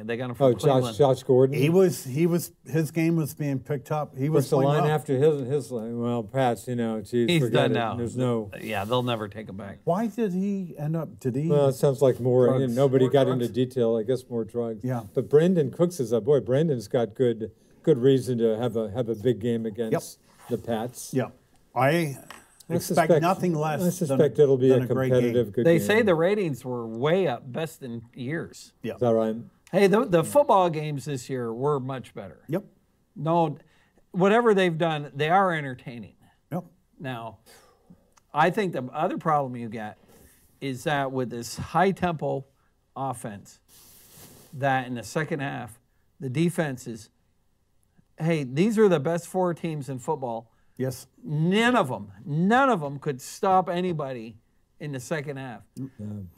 They got him from Oh, Cleveland. Josh Gordon. His game was being picked up. He was What's the playing line well. after his line? Well, Pats, geez, He's forget done it. now. There's no. Yeah, they'll never take him back. Why did he end up? Well, it sounds like more. Drugs. Nobody More got drugs? into detail. I guess more drugs. Yeah. But Brandon Cooks is a boy. Brandon's got good reason to have a big game against the Pats. Yeah, I expect nothing less. I suspect it'll be than a great game. competitive good They game. say the ratings were way up, best in years. Yeah. Is that right? Hey, the football games this year were much better. Yep. No, whatever they've done, they are entertaining. Yep. Now, I think the other problem you get is that with this high tempo offense, that in the second half, the defense is, hey, these are the best four teams in football. Yes. None of them could stop anybody in the second half.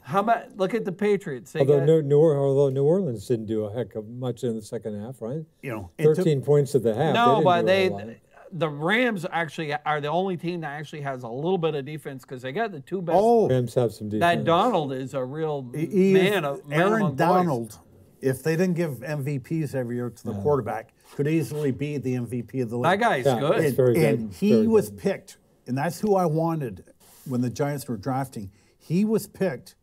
How about look at the Patriots? They Although got, New Orleans didn't do a heck of much in the second half, right? 13 points at the half. no, but they didn't do a lot. the Rams actually are the only team that actually has a little bit of defense because they got the two best. Rams have some defense. That Donald is a real He man is- of man Aaron among boys. Donald, if they didn't give MVPs every year to the quarterback, could easily be the MVP of the league. That guy's Yeah, good. it's very good. And he Very was good. picked, and that's who I wanted when the Giants were drafting. He was picked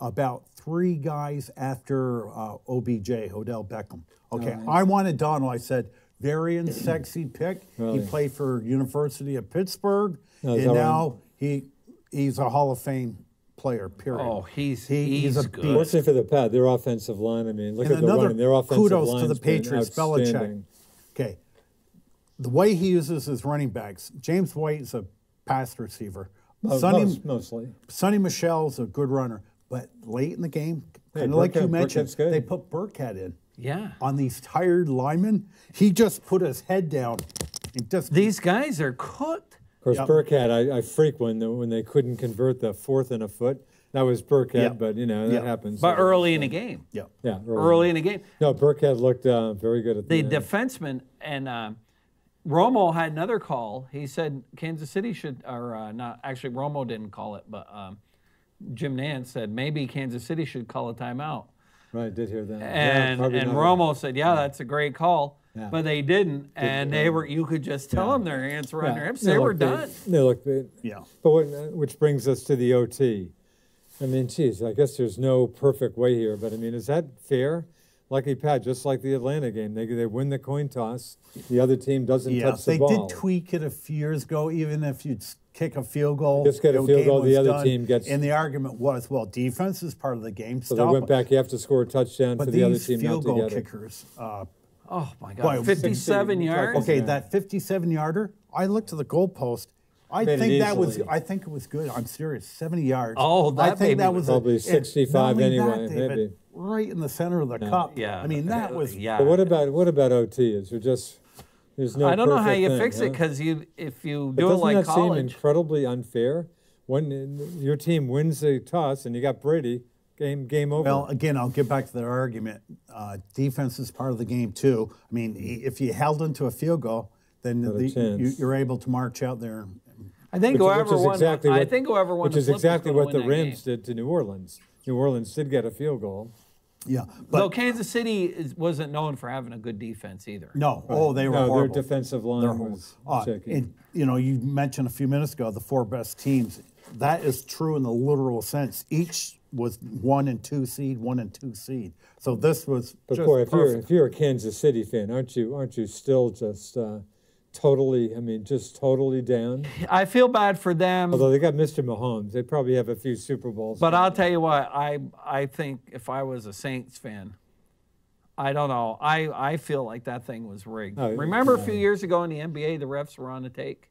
about 3 guys after OBJ, Odell Beckham. Okay, I wanted Donald. I said, very sexy pick. Really? He played for University of Pittsburgh, Oh, is and that now he's a Hall of Fame player, period. Oh, he's a good. beast. Fortunately for the Pats, their offensive line. I mean, look And at the another running. Their offensive kudos to line's the been Patriots, Belichick. outstanding. Okay, the way he uses his running backs, James White is a pass receiver. Mostly. Sonny Michel's a good runner, but late in the game, Hey, kind of like you Burkhead's mentioned, good. they put Burkhead in. Yeah. On these tired linemen, he just put his head down. And just These guys are cooked. Of course, Yep. Burkhead, I freak when they couldn't convert the 4th and a foot. That was Burkhead, Yep. but that Yep. happens. But early in the game. yeah. Yeah, Early in the game. No, Burkhead looked very good at The end. defenseman and Romo had another call. He said Kansas City should, or not, actually Romo didn't call it, but Jim Nantz said maybe Kansas City should call a timeout. Right, I did hear that. And probably not. Romo said, yeah, that's a great call. Yeah. But they didn't. And they were, you could just tell them their hands were on their hips. They were done. They looked big. Yeah. But which brings us to the OT. I mean, geez, I guess there's no perfect way here, but I mean, is that fair? Lucky Pat, just like the Atlanta game, they win the coin toss. The other team doesn't Yeah, touch the they ball. did tweak it a few years ago. Even if you'd kick a field goal, Just get a the field game goal, the was other done. team gets- And the argument was, well, defense is part of the game. So they went back. You have to score a touchdown But for the other these team not field to goal get it. kickers, Oh my God, Well, 57 yards. Okay, Yeah. that 57-yarder. I looked at the goalpost. I Made it think that was. easily. I think it was good. I'm serious. 70 yards. Oh, I that think baby that was was probably and 65 not only anyway, that, David, maybe. right in the center of the cup. Yeah. I mean, that was. Yeah. But what about OT? Is there just there's no? I don't know how perfect you thing, fix it huh? because if you But do it doesn't like that seem college. incredibly unfair? When your team wins the toss and you got Brady, game over. Well, again, I'll get back to that argument. Defense is part of the game too. I mean, if you held into a field goal, then Not a chance. you're able to march out there. I think whoever won. I think whoever won. Which the is flip was exactly gonna what the win that Rams game. did to New Orleans. New Orleans did get a field goal. Yeah, Though but Kansas City wasn't known for having a good defense either. no. Oh, they were No, horrible. their defensive line was shaky. And you know, you mentioned a few minutes ago the 4 best teams. That is true in the literal sense. Each was 1 and 2 seed, 1 and 2 seed. So this was But just boy, perfect. if you're a Kansas City fan, aren't you still just totally? I mean, just totally down. I feel bad for them, Although they got Mr. Mahomes, they probably have a few Super Bowls. but I'll tell you what. I think if I was a Saints fan, I don't know. I feel like that thing was rigged. Oh, Remember a yeah. few years ago in the NBA, the refs were on the take.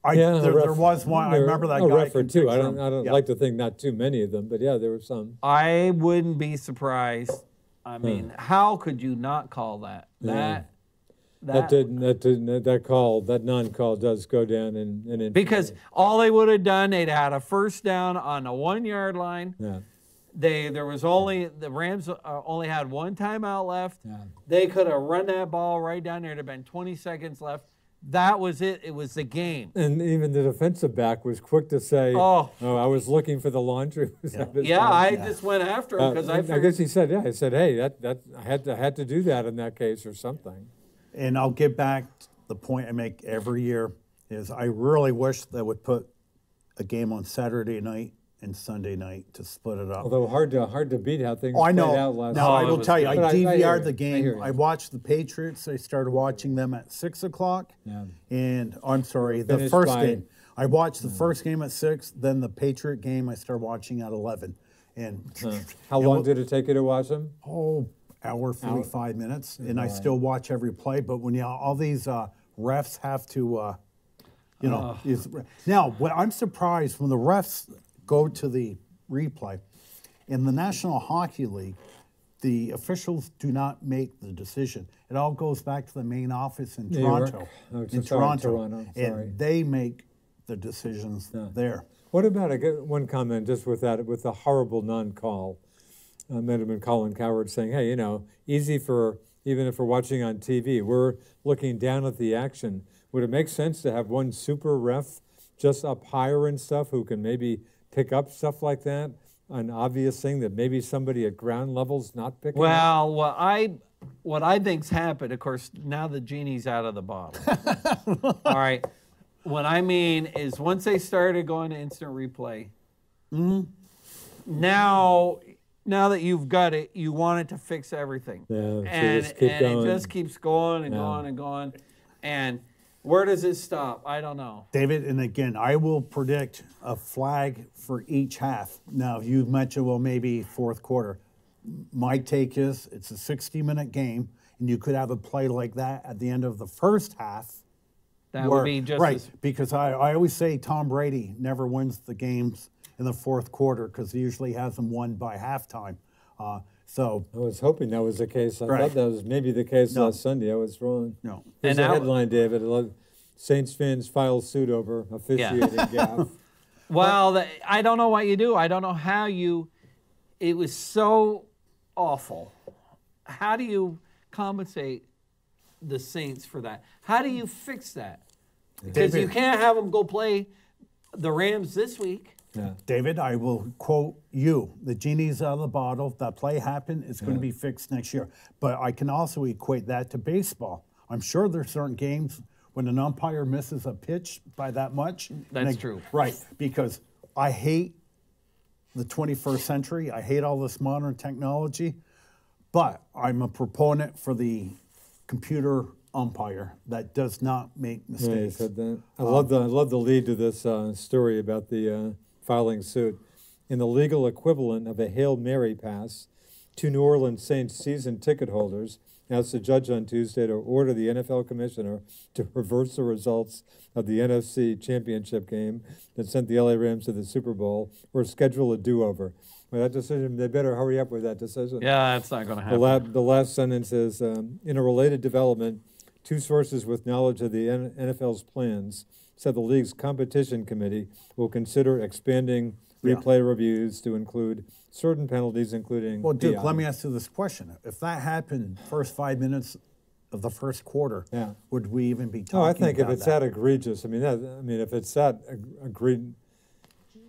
There was one. I remember that a guy. ref or two. I picture don't. him. I don't Yeah. like to think not too many of them, but yeah, there were some. I wouldn't be surprised. I mean, how could you not call that? Yeah. That That non-call does go down in because all they would have done, they'd had a first down on the 1-yard line. yeah. The Rams only had one timeout left. Yeah. They could have run that ball right down there. There'd have been 20 seconds left. That was it. It was the game. And even the defensive back was quick to say, Oh. I was looking for the laundry." Was that his Yeah, term? I just went after him because I I figured guess he said, "Yeah." He said, "Hey, that I had to do that in that case or something." And I'll get back to the point I make every year is I really wish they would put a game on Saturday night and Sunday night to split it up. Although hard to beat how things Oh, I played know. out last Now, I night. will tell you, I But I hear DVR'd you. the I game. hear you. I watched the Patriots. I started watching them at 6 o'clock. Yeah. And I'm sorry, the Finished first by- game. I watched the first game at 6, then the Patriot game I started watching at 11. And How long did it take you to watch them? hour 45 minutes, and I still watch every play. But when all these refs have to, now what I'm surprised when the refs go to the replay in the National Hockey League, the officials do not make the decision. It all goes back to the main office in New York? Toronto. Oh, In sorry, Toronto, Toronto, sorry. and they make the decisions there. What about, I get one comment just with that, with the horrible non-call. Might have been Colin Coward saying, "Hey, easy for, even if we're watching on TV, we're looking down at the action. Would it make sense to have one super ref just up higher and stuff who can maybe pick up stuff like that? An obvious thing that maybe somebody at ground level's not picking up?" Well, what I think's happened, of course, now the genie's out of the bottle. All right. What I mean is once they started going to instant replay, now that you've got it, you want it to fix everything. Yeah, so and just keep and going. it just keeps going and Yeah. going and going. And where does it stop? I don't know. David, and again, I will predict a flag for each half. Now, you mentioned, well, maybe fourth quarter. My take is it's a 60-minute game, and you could have a play like that at the end of the first half. That would be just right, as, because I always say Tom Brady never wins the games in the fourth quarter because he usually has them won by halftime. So, I was hoping that was the case. I Right. thought that was maybe the case No. last Sunday. I was wrong. no. Here's And a now- headline, David. Saints fans file suit over officiating gaffe. well, I don't know what you do. I don't know how you. It was so awful. How do you compensate the Saints for that? How do you fix that? Because you David. can't have them go play the Rams this week. Yeah. David, I will quote you. The genie's out of the bottle. If that play happened, it's going to be fixed next year. But I can also equate that to baseball. I'm sure there's certain games when an umpire misses a pitch by that much. That's true. Right, because I hate the 21st century. I hate all this modern technology. But I'm a proponent for the computer umpire that does not make Yeah, you mistakes. said that. I love the lead to this story about the filing suit. In the legal equivalent of a Hail Mary pass, 2 New Orleans Saints season ticket holders asked the judge on Tuesday to order the NFL commissioner to reverse the results of the NFC Championship game that sent the LA Rams to the Super Bowl or schedule a do-over. Well, that decision, they better hurry up with that decision. Yeah, that's not going to happen. The last sentence is, in a related development, two sources with knowledge of the NFL's plans said the league's competition committee will consider expanding replay reviews to include certain penalties, including Well, Duke, PI. let me ask you this question. If that happened first 5 minutes of the first quarter, would we even be talking No, I think if about it's that egregious, if it's that agreed,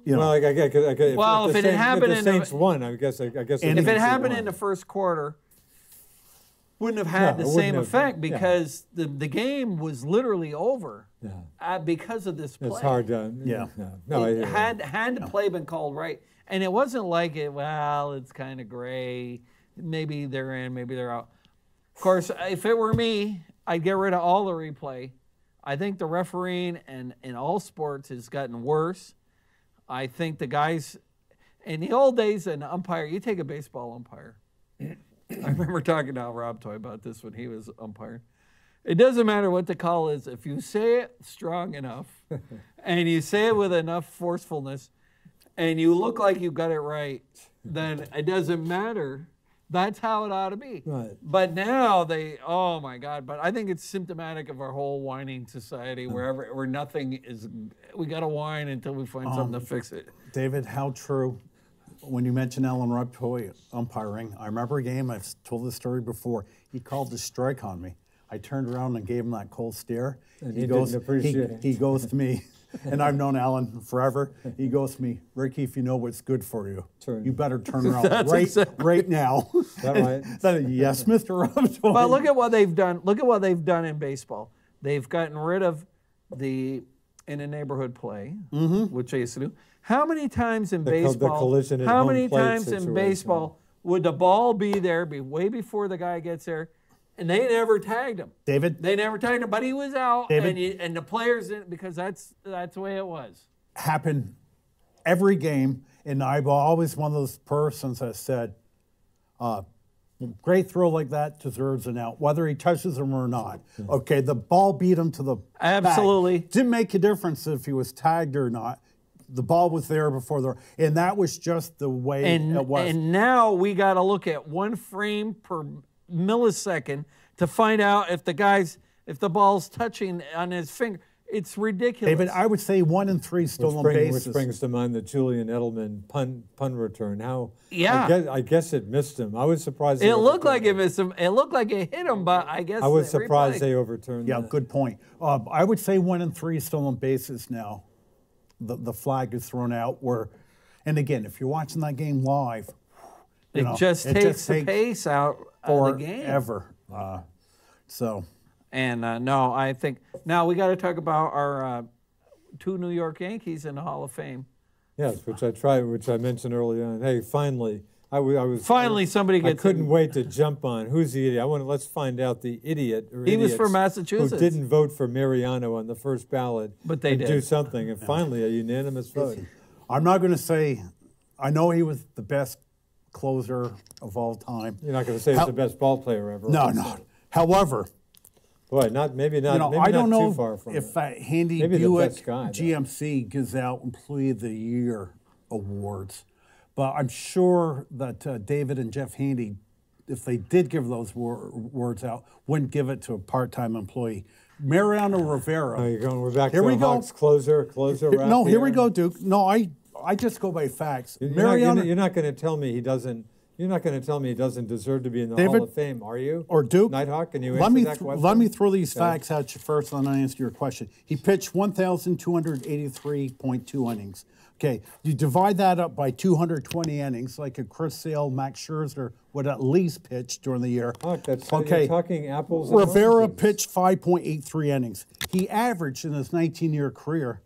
You know, well, Well, if it happened if the Saints won, I guess. If it happened in the first quarter, wouldn't have had the same effect because the game was literally over because of this play. It's hard to. No, had the play been called right, and it wasn't like it's kind of gray. Maybe they're in, maybe they're out. Of course, if it were me, I'd get rid of all the replay. I think the refereeing in all sports has gotten worse. I think the guys in the old days, an umpire, you take a baseball umpire. I remember talking to Rob Toy about this when he was umpiring. It doesn't matter what the call is. If you say it strong enough and you say it with enough forcefulness and you look like you got it right, then it doesn't matter. That's how it ought to be. Right. But now oh my God, but I think it's symptomatic of our whole whining society where nothing is, we got to whine until we find something to fix it. David, how true, when you mentioned Alan Ruptoy umpiring, I remember a game, I've told this story before, he called the strike on me. I turned around and gave him that cold stare. And he didn't appreciate it. He goes to me, and I've known Alan forever. He goes to me, Ricky, if you know what's good for you, you better turn around right now. Is that right? Yes, Mr. Ruptoy. But look at what they've done. Look at what they've done in baseball. They've gotten rid of the in a neighborhood play, which they used to do. How many times in baseball? The collision at how home many plate times in situation. baseball would the ball be there way before the guy gets there? And they never tagged him. David? They never tagged him, but he was out. David? And the players didn't, because that's the way it was. Happen every game, and I'm always one of those persons that said, great throw like that deserves an out, whether he touches him or not. Okay, the ball beat him to the Absolutely. bag. Didn't make a difference if he was tagged or not. The ball was there before and that was just the way it was. And now we got to look at 1 frame per millisecond to find out if the ball's touching on his finger. It's ridiculous. David, I would say 1 in 3 stolen bases. Which brings to mind the Julian Edelman pun return. Yeah. I guess it missed him. I was surprised. It looked like it missed him. It looked like it hit him, but I guess I was surprised they overturned. Yeah, that. good point. I would say 1 in 3 stolen bases now. The flag is thrown out. And again, if you're watching that game live, it just takes the pace out of the game. Forever. And no, I think now we got to talk about our 2 New York Yankees in the Hall of Fame. Yes, which I mentioned early on. Hey, finally, somebody gets. I couldn't wait to jump on. Who's the idiot? Let's find out the idiot. He was from Massachusetts. Who didn't vote for Mariano on the first ballot? But they did do something, and finally a unanimous vote. I'm not going to say. I know he was the best closer of all time. You're not going to say he's the best ball player ever. No. However, boy, maybe not I don't know too far from if Handy maybe Buick guy, GMC gives out Employee of the Year awards, but I'm sure that David and Jeff Handy, if they did give those awards out, wouldn't give it to a part-time employee. Mariano Rivera. Oh, you're going. We're back to the Hawks closer. No, here we go, Duke. No, I just go by facts. You're not going to tell me he doesn't. You're not going to tell me he doesn't deserve to be in the Hall of Fame, are you? Or Duke? Nighthawk, can you answer that question? Let me throw these facts at you first, and then I answer your question. He pitched 1,283.2 innings. Okay, you divide that up by 220 innings, like a Chris Sale, Max Scherzer would at least pitch during the year. You're talking apples and Rivera oranges. pitched 5.83 innings. He averaged in his 19-year career,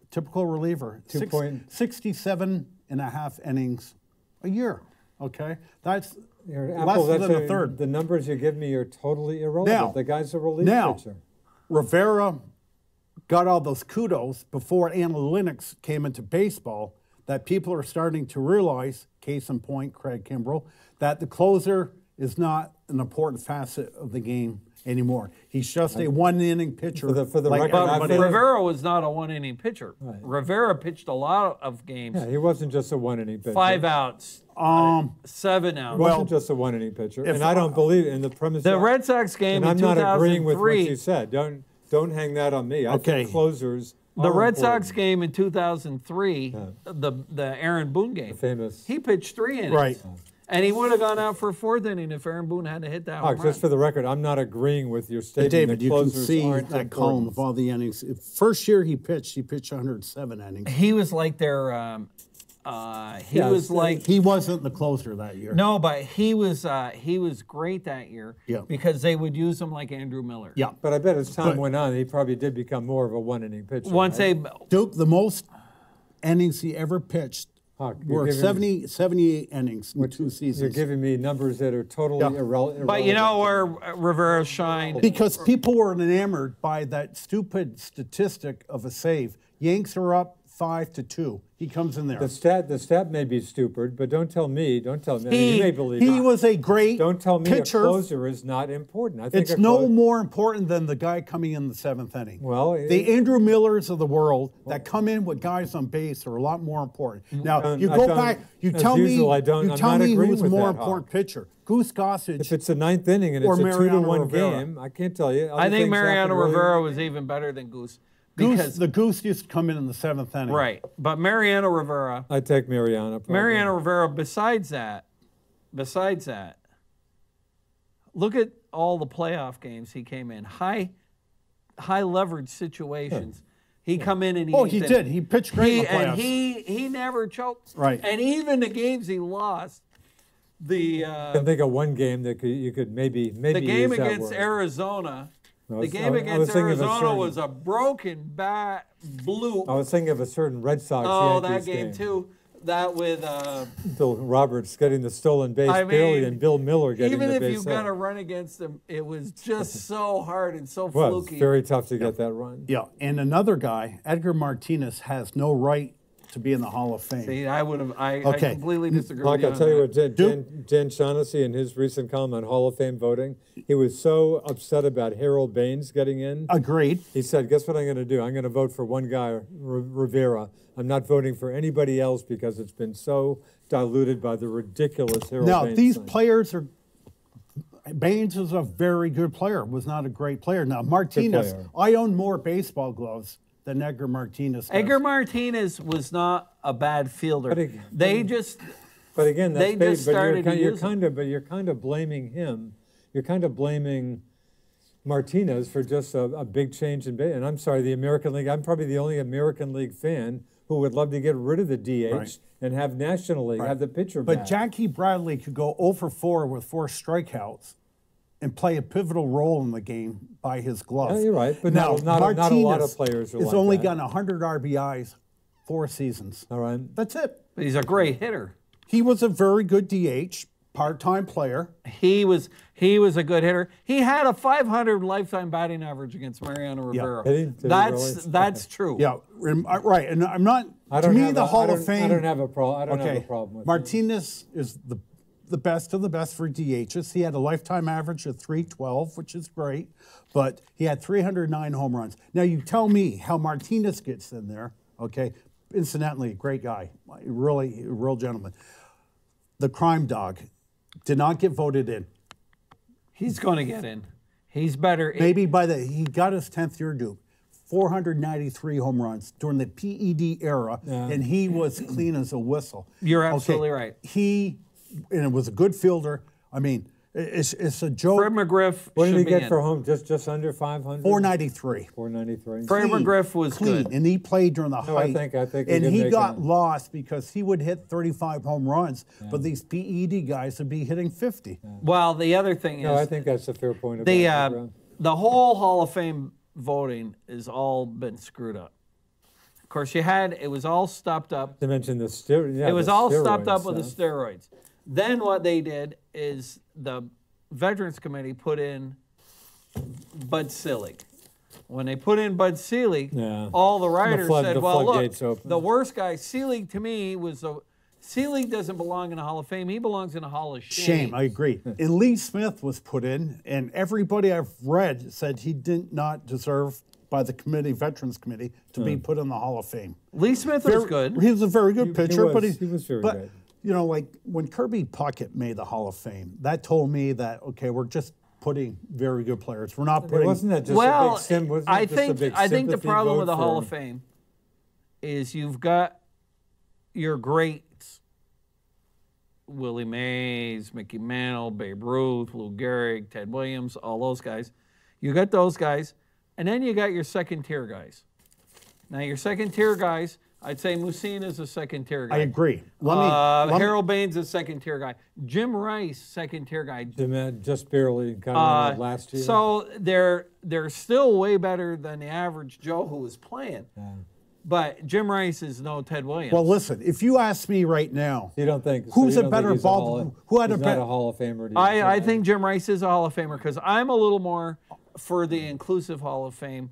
typical reliever, 67.5 innings a year. Okay, that's less than a third. The numbers you give me are totally irrelevant. The guy's a relief pitcher. Rivera got all those kudos before analytics came into baseball that people are starting to realize, case in point, Craig Kimbrell, that the closer is not an important facet of the game anymore. He's just a one-inning pitcher. For the like record, But everybody else. Rivera was not a one-inning pitcher. Right. Rivera pitched a lot of games. Yeah, he wasn't just a one-inning pitcher. 5 outs, 7 outs. He wasn't just a one-inning pitcher. if And I don't believe in the premise. The Red Sox game and in I'm not agreeing with what 2003. you said. Don't hang that on me. I Okay. think closers. The are Red important. Sox game in 2003, the Aaron Boone game. The famous. He pitched 3 innings. Right. And he would have gone out for a 4th inning if Aaron Boone hadn't hit that home Mark, run. just for the record, I'm not agreeing with your statement. David, that you can closers see aren't that column important. of all the innings. First year he pitched 107 innings. He was like their. He Yeah, was so like. He wasn't the closer that year. No, but he was great that year. Yeah. Because they would use him like Andrew Miller. Yeah. But I bet as time But- went on, he probably did become more of a one-inning pitcher. Once right? they. Duke, the most innings he ever pitched Hawk, you're were giving- 78 innings in 2 You're seasons. giving me numbers that are totally Yeah. irrelevant. But you know where Rivera shined? Because people were enamored by that stupid statistic of a save. Yanks are up 5-2. He comes in there. The stat may be stupid, but don't tell me. I mean, you may believe He it. was a great Don't tell me pitcher. a closer is not important. I think It's a no more important than the guy coming in the 7th inning. Well, the Andrew Millers of the world that come in with guys on base are a lot more important. Now you I go don't- back. You as tell usual, me. I don't- You I'm tell not me agreeing who's with more that, important Hawk. pitcher. Goose Gossage. If it's the 9th inning and or it's a Mariano 2-1 Rivera. game, I can't tell you. Other I think things Mariano happen earlier. Rivera was even better than Goose. Goose, the Goose used to come in the 7th inning. Right. But Mariano Rivera. I take Mariano. Probably. Mariano Rivera, besides that, look at all the playoff games he came in. High leverage situations. He come in and he. Oh, he did. He pitched great in the playoffs. And he never choked. Right. And even the games he lost, I can think of one game that you could maybe the game use that against word. Arizona. I The was- game I was against thinking of a Arizona certain- was a broken bat bloop. I was thinking of a certain Red Sox Oh, Yankees that game too. That with Bill Roberts getting the stolen base I barely, mean, and Bill Miller getting even the if base you got hit. to run against him, it was just so hard and so Well, it's fluky. very tough to get that run. Yeah, and another guy, Edgar Martinez, has no right to be in the Hall of Fame. See, I Okay. completely disagree Like with you. I'll tell you on what, that. Dan Shaughnessy in his recent column on Hall of Fame voting, he was so upset about Harold Baines getting in. Agreed. He said, guess what I'm going to do? I'm going to vote for one guy, Rivera. I'm not voting for anybody else because it's been so diluted by the ridiculous Harold Now, Baines these thing. players are. Baines is a very good player, was not a great player. Now, Martinez, player. I own more baseball gloves than Edgar Martinez does. Edgar Martinez was not a bad fielder. But But again, They that's just but started to you're use you're kind of blaming him. You're kind of blaming Martinez for just a big change in base. And I'm sorry, the American League. I'm probably the only American League fan who would love to get rid of the DH Right. and have National League, have the pitcher But back. Jackie Bradley could go 0 for 4 with 4 strikeouts and play a pivotal role in the game by his glove. Yeah, you're right, but now, not a lot of Martinez players are has like only that. gotten 100 RBIs 4 seasons. All right. That's it. He's a great hitter. He was a very good DH, part-time player. He was a good hitter. He had a 500 lifetime batting average against Mariano Rivera. Did he? Did he That's really? that's true. Yeah, right. And I'm not. I To don't me, have the a- I Hall don't- of Fame. I don't have a problem. I don't have a Okay, problem with it. Martinez is the best of the best for DHs. He had a lifetime average of 312, which is great, but he had 309 home runs. Now you tell me how Martinez gets in there. Okay, incidentally, a great guy, really a real gentleman. The crime dog did not get voted in. He's going to get in. He's better. Maybe he got his 10th year Duke. 493 home runs during the PED era, and he was clean as a whistle. You're absolutely right. And it was a good fielder. I mean, it's a joke. Fred McGriff What did should he be get in. for home? Just under 500? 493. 493. Fred McGriff was clean, good. and he played during the No, I height. think we and could he make got him. lost because he would hit 35 home runs, but these PED guys would be hitting 50. Well, the other thing is No, I think that's a fair point. About the whole Hall of Fame voting has all been screwed up. Of course, it was all stopped up. to mention the steroids. Yeah, It was the all steroid stopped up with the stuff. steroids. Then what they did is the Veterans Committee put in Bud Selig. When they put in Bud Selig, Yeah. all the writers said, the "Well, look, floodgates opened." the worst guy, Selig to me was Selig doesn't belong in a Hall of Fame. He belongs in a Hall of Shame. Shame, I agree. And Lee Smith was put in, and everybody I've read said he did not deserve, by the committee, Veterans Committee, to be put in the Hall of Fame. Lee Smith was good. He was a very good pitcher, but he was very good. You know, like when Kirby Puckett made the Hall of Fame, that told me that, okay, we're just putting very good players. We're not putting. Wasn't that just Well, a big wasn't I that just a big think the sympathy problem vote with the Hall for- of Fame is you've got your greats, Willie Mays, Mickey Mantle, Babe Ruth, Lou Gehrig, Ted Williams, all those guys. You got those guys, and then you got your second-tier guys. Now, your second-tier guys, I'd say Mussina is a second-tier guy. I agree. Let me- Harold Baines is a second-tier guy. Jim Rice, second-tier guy. Just barely got on last year. So they're still way better than the average Joe who was playing. But Jim Rice is no Ted Williams. Well, listen, if you ask me right now, you don't think who's so you a don't better think he's ball? Who had a he's not better? a Hall of Famer? do you I think Jim Rice is a Hall of Famer because I'm a little more for the inclusive Hall of Fame.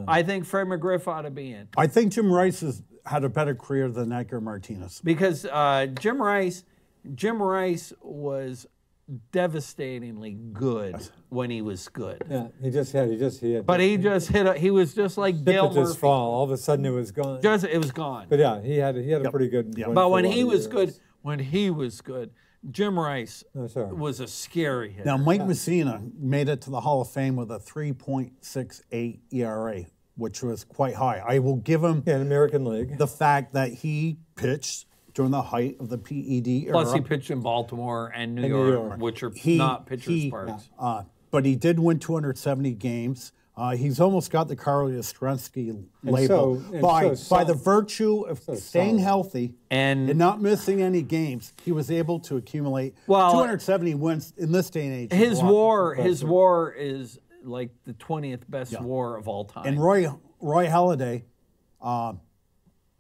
I think Fred McGriff ought to be in I think Jim Rice has had a better career than Edgar Martinez. because Jim Rice was devastatingly good when he was good. Yeah, he had. But he just hit. He was just like Dale His Murphy. fall. All of a sudden, it was gone. It was gone. But yeah, he had a pretty good. run But for when a lot he of was years. good, Jim Rice sorry. was a scary hitter. Now, Mike Mussina made it to the Hall of Fame with a 3.68 ERA, which was quite high. I will give him Yeah, in American League. the fact that he pitched during the height of the PED era. Plus, he pitched in Baltimore and New And New York, York. which are not pitchers' parks. But he did win 270 games. He's almost got the Carl Yastrzemski label by the virtue of staying solid. healthy And- not missing any games. He was able to accumulate 270 wins in this day and age. His WAR is like the 20th best WAR of all time. And Roy Halladay,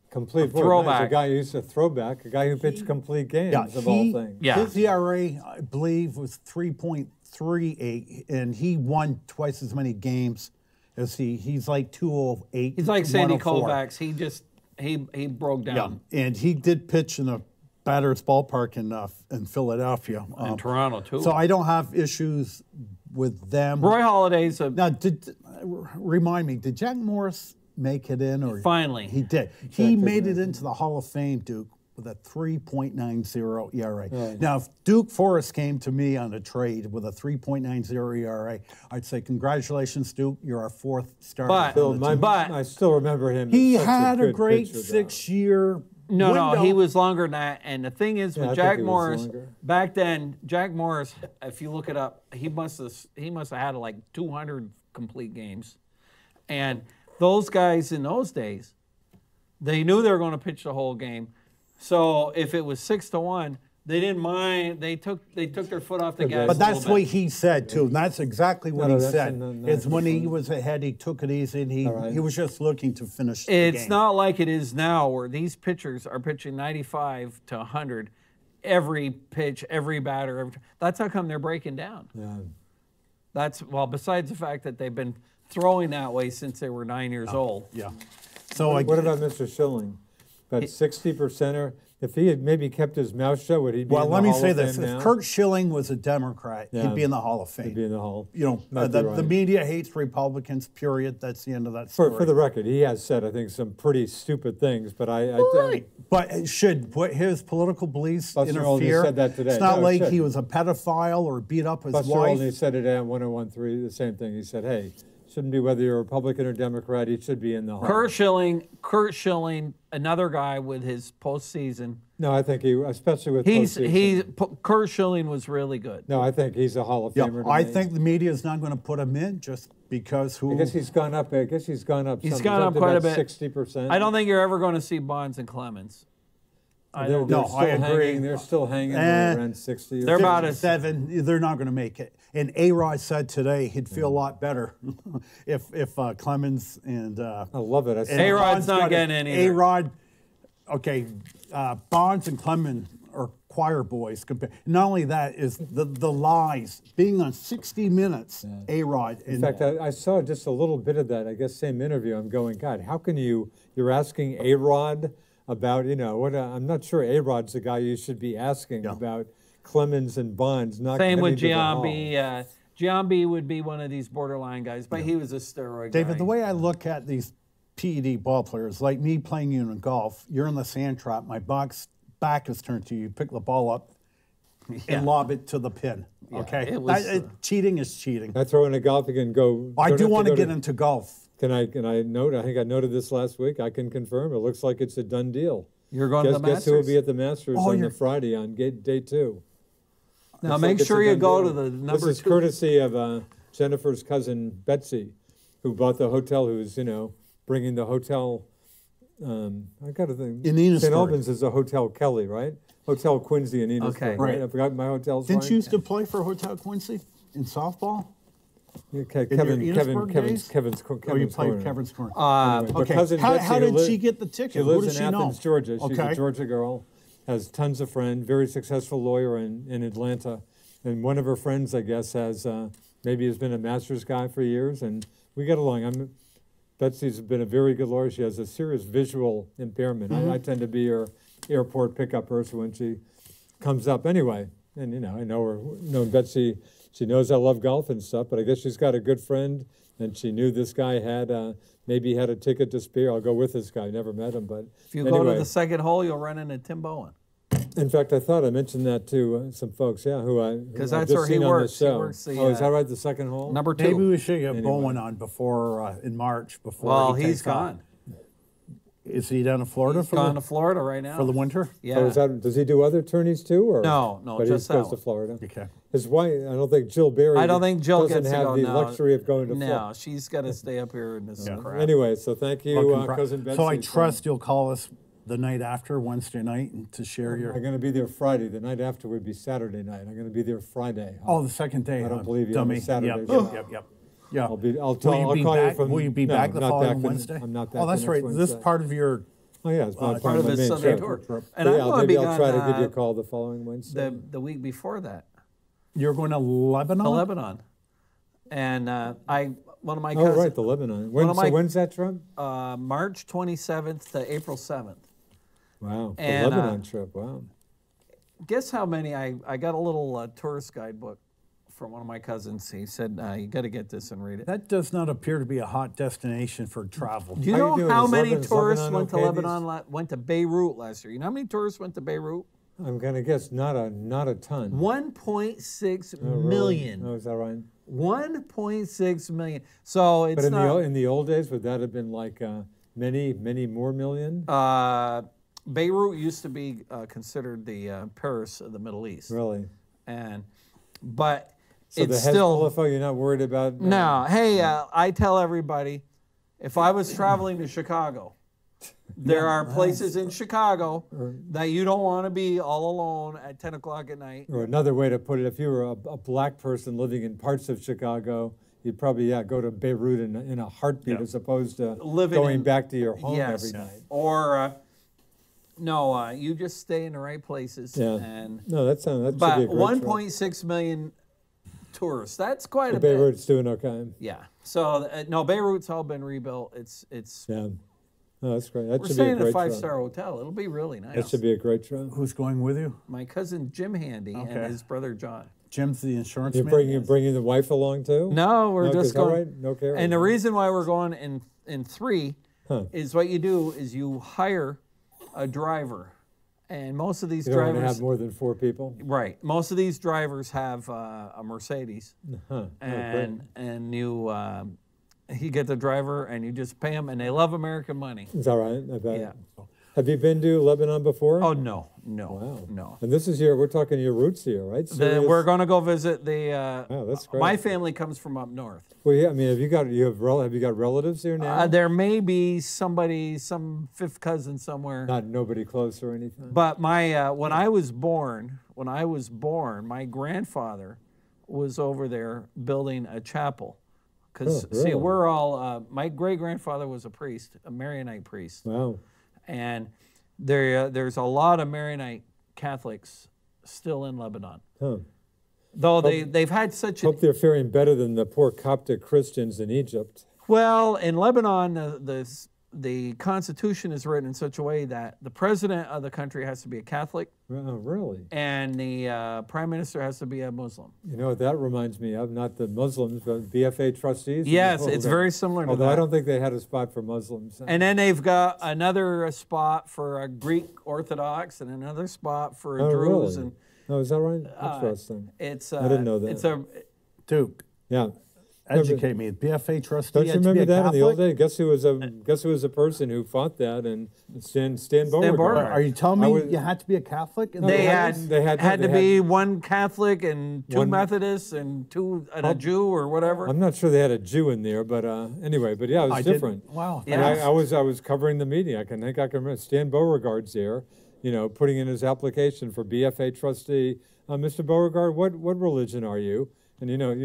Complete throwback. A guy who's a throwback, a guy who pitched complete games of all things. Yeah. his ERA, I believe, was 3.38, and he won twice as many games as he's like 208. He's like Sandy 104. Koufax. He broke down. Yeah, and he did pitch in a batter's ballpark in Philadelphia. In Toronto, too. So I don't have issues with them. Roy Halladay's a Now, remind me, did Jack Morris make it in? Or Finally. He did. He made it into the Hall of Fame, Duke, with a 3.90 ERA. Right. Now, if Duke Forrest came to me on a trade with a 3.90 ERA, I'd say, congratulations, Duke, you're our fourth starter. But- on the team. I still remember him. He as such had a good great pitcher, though. 6-year No, window. he was longer than that. And the thing is, Yeah, I with think Jack he was Morris, longer. back then, Jack Morris, if you look it up, he must have had like 200 complete games. And those guys in those days, they knew they were going to pitch the whole game. So if it was 6-1, they didn't mind. They took their foot off the gas. But a that's little what bit. he said, too. And that's exactly what No, he that's said. no, Is when he no. was ahead, he took it easy, and right. he was just looking to finish the It's game. not like it is now where these pitchers are pitching 95 to 100 every pitch, every batter. That's how come they're breaking down. Yeah. Besides the fact that they've been throwing that way since they were 9 years old. Yeah. So What about Mr. Schilling? But 60%er. If he had maybe kept his mouth shut, would he be well, in the let me Hall say of this. Fame If now? Kurt Schilling was a Democrat, Yeah. he'd be in the Hall of Fame. He'd be in the Hall. You know, Might be the right. media hates Republicans, period. That's the end of that story. For the record, he has said, I think, some pretty stupid things, but But should his political beliefs Buster Olney interfere? said that today. It's not No, it like he shouldn't. was a pedophile or beat up his Buster wife. Olney said it on 101.3, the same thing. He said, hey, shouldn't be whether you're a Republican or Democrat, he should be in the Hall. Kurt Schilling, another guy with his postseason. No, I think he, especially with Kurt Schilling was really good. No, I think he's a Hall of Yeah, Famer. to I me. think the media is not going to put him in just because I guess he's gone up. He's gone up. He's some. gone Is up that quite a about bit. 60%. I don't think you're ever going to see Bonds and Clemens. They're No, still I agree. hanging. They're still hanging around 60. They're about as 7. They're not going to make it. And A-Rod said today he'd feel a lot better if Clemens and I love it. I said, A-Rod's Bonds not got it. getting in either. A-Rod, okay, Bonds and Clemens are choir boys. Not only that is the lies being on 60 Minutes. A-Rod. In fact, I saw just a little bit of that. I guess same interview. I'm going, God, how can you're asking A-Rod about, I'm not sure A-Rod's the guy you should be asking about Clemens and Bonds. Not Same with getting to the hall. Giambi. Giambi would be one of these borderline guys, but he was a steroid David, guy. the way I look at these PED ball players, like me playing you in golf, you're in the sand trap, my back is turned to you, pick the ball up and lob it to the pin. Okay? Cheating is cheating. I throw in a golf, you can go. I do want to get into golf. Can I note, I think I noted this last week, I can confirm, it looks like it's a done deal. You're going to the Masters? Guess who will be at the Masters on the Friday on day 2? Now make sure you go to the number 2. This is courtesy of Jennifer's cousin Betsy, who bought the hotel, who's, bringing the hotel, I got to think. In Enosburg. St. Albans is a Hotel Kelly, right? Hotel Quincy in Enosburg, Okay. right? I forgot my hotels. Didn't you used to play for Hotel Quincy in softball? Okay, Kevin's Oh, you played corner. Kevin's corner. Anyway, Okay. cousin How Betsy, did she get the ticket? She Who lives does in she know? Athens, Georgia. She's Okay. a Georgia girl, has tons of friends, very successful lawyer in Atlanta. And one of her friends, I guess, has been a Masters guy for years, and we get along. Betsy's been a very good lawyer. She has a serious visual impairment. I tend to be her airport pickup person when she comes up anyway. And, I know her, Betsy, she knows I love golf and stuff, but I guess she's got a good friend, and she knew this guy had maybe had a ticket to spare. I'll go with this guy. Never met him, but If you go to the second hole, you'll run into Tim Bowen. in fact, I thought I mentioned that to some folks, Because that's just where he seen on the works. He show. works the, is that right? The second hole? number 2. Maybe we should get Bowen on before in March. Well, he he's takes off. gone. Is he down in Florida He's gone to Florida right now. for the winter? Yeah. Does he do other tourneys too? Or? No, but just he goes that to one. Florida. Okay. His wife, I don't think Jill Berry. I don't think Jill doesn't gets to have go the now. luxury of going to No, Florida. she's got to stay up here in this crap. Anyway, so thank you, cousin Betsy. So I trust you'll call us the night after, Wednesday night, and to share your. I'm going to be there Friday. The night after would be Saturday night. I'm going to be there Friday. Oh, the second day. I don't believe you on dummy. a Saturday. Yep. Yeah. I'll call Will you from. Will you be back the not following back Wednesday? I'm not back. Oh, that's the next right. Wednesday. This is part of your. Oh yeah, it's not part of my his main Sunday trip. tour. And I'm going to maybe be I'll try to gone, give you a call the following Wednesday. the week before that. You're going to Lebanon. To Lebanon, and one of my Oh cousins. right, the Lebanon. When's that trip? March 27th to April 7th. Wow, the And, Lebanon trip. Wow. Guess how many? I got a little tourist guidebook from one of my cousins. He said, you got to get this and read it. That does not appear to be a hot destination for travel. Do you How you know doing? how Is many Lebanon tourists went to okay Lebanon? Went to Beirut last year. You know how many tourists went to Beirut? I'm gonna guess not a ton. 1.6 Oh, really? million. Oh, is that right? 1.6 million. So it's But in not. in the old days, would that have been like many more million? Beirut used to be considered the Paris of the Middle East. Really? But So it's the still. Hezbollah, you're not worried about? No. Hey, I tell everybody, if I was traveling to Chicago, there are places in Chicago that you don't want to be all alone at 10 o'clock at night. Or another way to put it, if you were a black person living in parts of Chicago, you'd probably go to Beirut in a heartbeat as opposed to going back to your home every night. Or no, you just stay in the right places. Yeah. And No, that should be a but great 1.6 million tourists. That's quite trip. a bit. Beirut's doing okay. Yeah. So no, Beirut's all been rebuilt. It's. Yeah. No, that's great. That We're should be a staying in a great trip. 5-star hotel. It'll be really nice. That should be a great trip. Who's going with you? My cousin Jim Handy and Okay. his brother John. Jim's the insurance You're man. bringing the wife along too? No, we're No, just 'cause all going. right, no care. And the reason why we're going in 3 is what you do is you hire a driver, and most of these You don't want to drivers have more than 4 people? right. Most of these drivers have a Mercedes, Huh. and you get the driver and you just pay them, and they love American money. Is that right? I bet. Yeah. Have you been to Lebanon before? Oh no. Wow. And this is we're talking your roots here, right? We're going to go visit the. Wow, that's great. My family comes from up north. Well, yeah, I mean, have you got relatives here now? There may be some fifth cousin somewhere. Not nobody close or anything. But my when I was born, my grandfather was over there building a chapel. Because really? see, we're all. My great grandfather was a priest, a Maronite priest. Wow. And there's a lot of Maronite Catholics still in Lebanon. Huh. Though they've had such Hope they're faring better than the poor Coptic Christians in Egypt. well, in Lebanon, the the Constitution is written in such a way that the president of the country has to be a Catholic. Oh, really? And the prime minister has to be a Muslim. You know what that reminds me of? Not the Muslims, but BFA trustees. Yes, it's very similar to although that. I don't think they had a spot for Muslims. And then they've got another spot for a Greek Orthodox and another spot for Oh, Druze. really? And Oh, is that right? Interesting. it's I didn't know that. It's a Duke, Yeah. educate me. BFA trustee. Don't you had to be remember a that in the old Catholic? days? Guess who was the person who fought that? And Stan Beauregard. Beauregard. Are you telling I me was- you had to be a Catholic? in they the had days? they had- to they be one Catholic and two One- Methodists and a Jew or whatever. I'm not sure they had a Jew in there, but anyway, but yeah, it was I did- different. Wow. Yeah. And thanks. I was covering the meeting. I can remember Stan Beauregard's there, putting in his application for BFA trustee. Mr. Beauregard, what religion are you? And I know I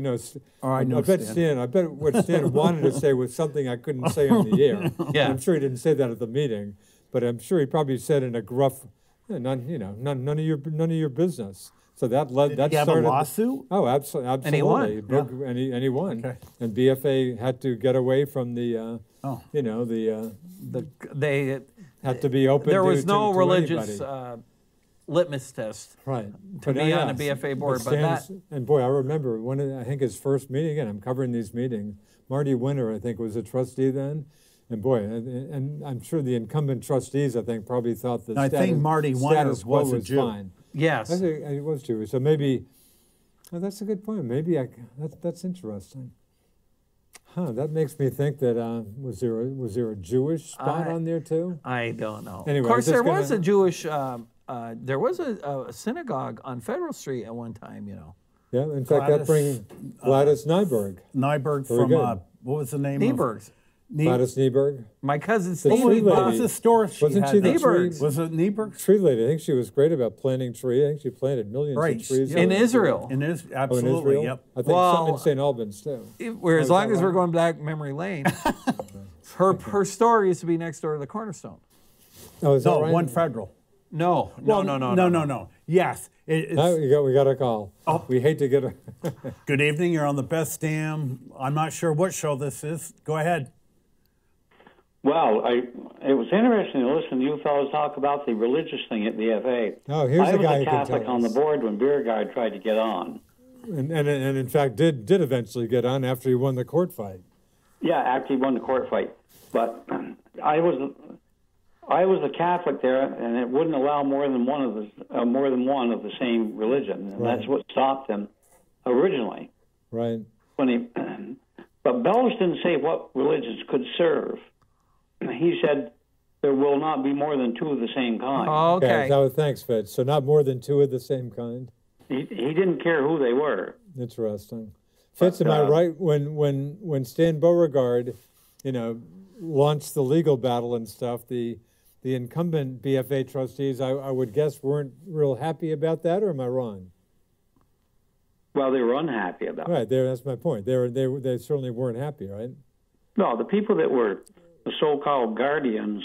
bet what Stan wanted to say was something I couldn't say on the air. Yeah. I'm sure he didn't say that at the meeting, but I'm sure he probably said in a gruff, none of your business. So that led Did that he have started a lawsuit? Oh, absolutely. And he won. And he won. Okay. And BFA had to get away from the, Oh. They had to be open. there to, was no to religious anybody. litmus test. Right. to be on a BFA board, but Stan's- and boy, I remember I think his first meeting, and I'm covering these meetings, Marty Winter, I think, was a trustee then. And boy, and I'm sure the incumbent trustees, I think, probably thought that I think Marty Winter status quo was a Jew. fine. Yes. I think he was Jewish. So maybe, that's a good point. Maybe that's interesting. That makes me think that was there a Jewish spot on there too? I don't know. Anyway, of course, I'm just there was gonna- a Jewish. There was a synagogue on Federal Street at one time. Yeah, in fact, that brings Gladys Nyberg. Nyberg Very from, good. what was the name? Nieberg's. Gladys Nyberg. My cousin The Steve. tree What lady. was the store she Wasn't had? she the there? tree- Nieberg's. Was it Nieberg's? Tree lady. I think she was great about planting trees. I think she planted millions Right. of trees. In over- Israel. Absolutely, in Israel? yep. I think Well, some in St. Albans too. Where as is long that as we're right? going back memory lane, her store used to be next door to the Cornerstone. Oh, is that No, right? one Federal. No. Yes. It's, We got a call. Oh. We hate to get a. Good evening. You're on the best damn. I'm not sure what show this is. Go ahead. Well, it was interesting to listen to you fellows talk about the religious thing at BFA. Oh, here's I a was guy a who can Catholic tell on the us. board when Beauregard tried to get on. And in fact did eventually get on after he won the court fight. Yeah, after he won the court fight. But I was a Catholic there, and it wouldn't allow more than one of the same religion, and Right. that's what stopped him originally. Right. But Bellows didn't say what religions could serve. He said there will not be more than two of the same kind. Okay. Thanks, Fitz. So not more than two of the same kind. He didn't care who they were. Interesting. Fitz, am I right? When Stan Beauregard, launched the legal battle and stuff, the incumbent BFA trustees, I would guess, weren't real happy about that, or am I wrong? Well, they were unhappy about it. Right. That's my point. They certainly weren't happy, right? No, the people that were the so-called guardians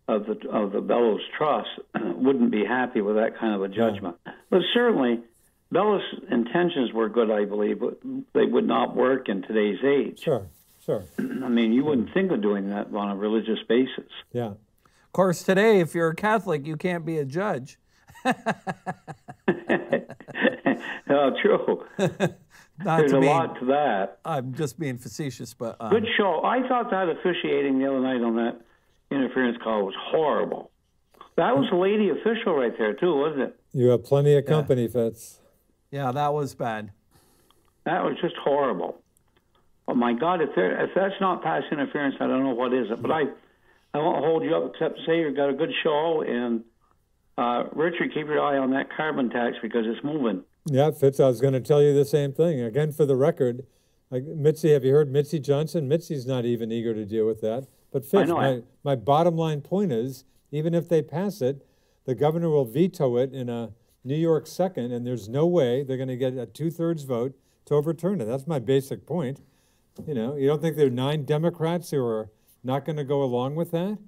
of the Bellows Trust wouldn't be happy with that kind of a judgment. But certainly, Bellows' intentions were good, I believe, but they would not work in today's age. Sure. I mean, you wouldn't think of doing that on a religious basis. Yeah. Of course, today, if you're a Catholic, you can't be a judge. True. There's a lot to that. I'm just being facetious, but Good show. I thought that officiating the other night on that interference call was horrible. That was a lady official right there, too, wasn't it? You have plenty of company, Fitz. yeah, that was bad. That was just horrible. Oh, my God, if that's not pass interference, I don't know what is it. But I won't hold you up except to say you've got a good show. And, Richard, keep your eye on that carbon tax because it's moving. Yeah, Fitz, I was going to tell you the same thing. Again, for the record, Mitzi, have you heard Mitzi Johnson? Mitzi's not even eager to deal with that. But Fitz, my bottom line point is, even if they pass it, the governor will veto it in a New York second, and there's no way they're going to get a 2/3 vote to overturn it. That's my basic point. You don't think there are 9 Democrats who are not going to go along with that?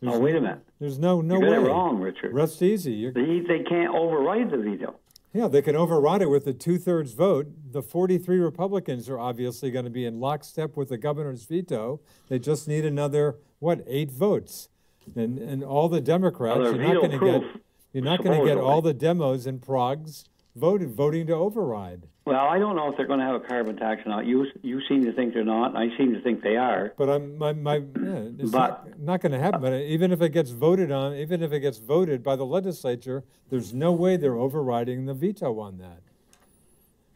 Wait a minute. There's no You way. got it wrong, Richard. Rest easy. They can't override the veto. Yeah, they can override it with a 2/3 vote. The 43 Republicans are obviously going to be in lockstep with the governor's veto. They just need another, 8 votes. And all the Democrats, Well, you're not going to get all the demos and progs voting to override. Well, I don't know if they're going to have a carbon tax or not. You seem to think they're not. I seem to think they are. But it's not going to happen. But even if it gets voted on, even if it gets voted by the legislature, there's no way they're overriding the veto on that.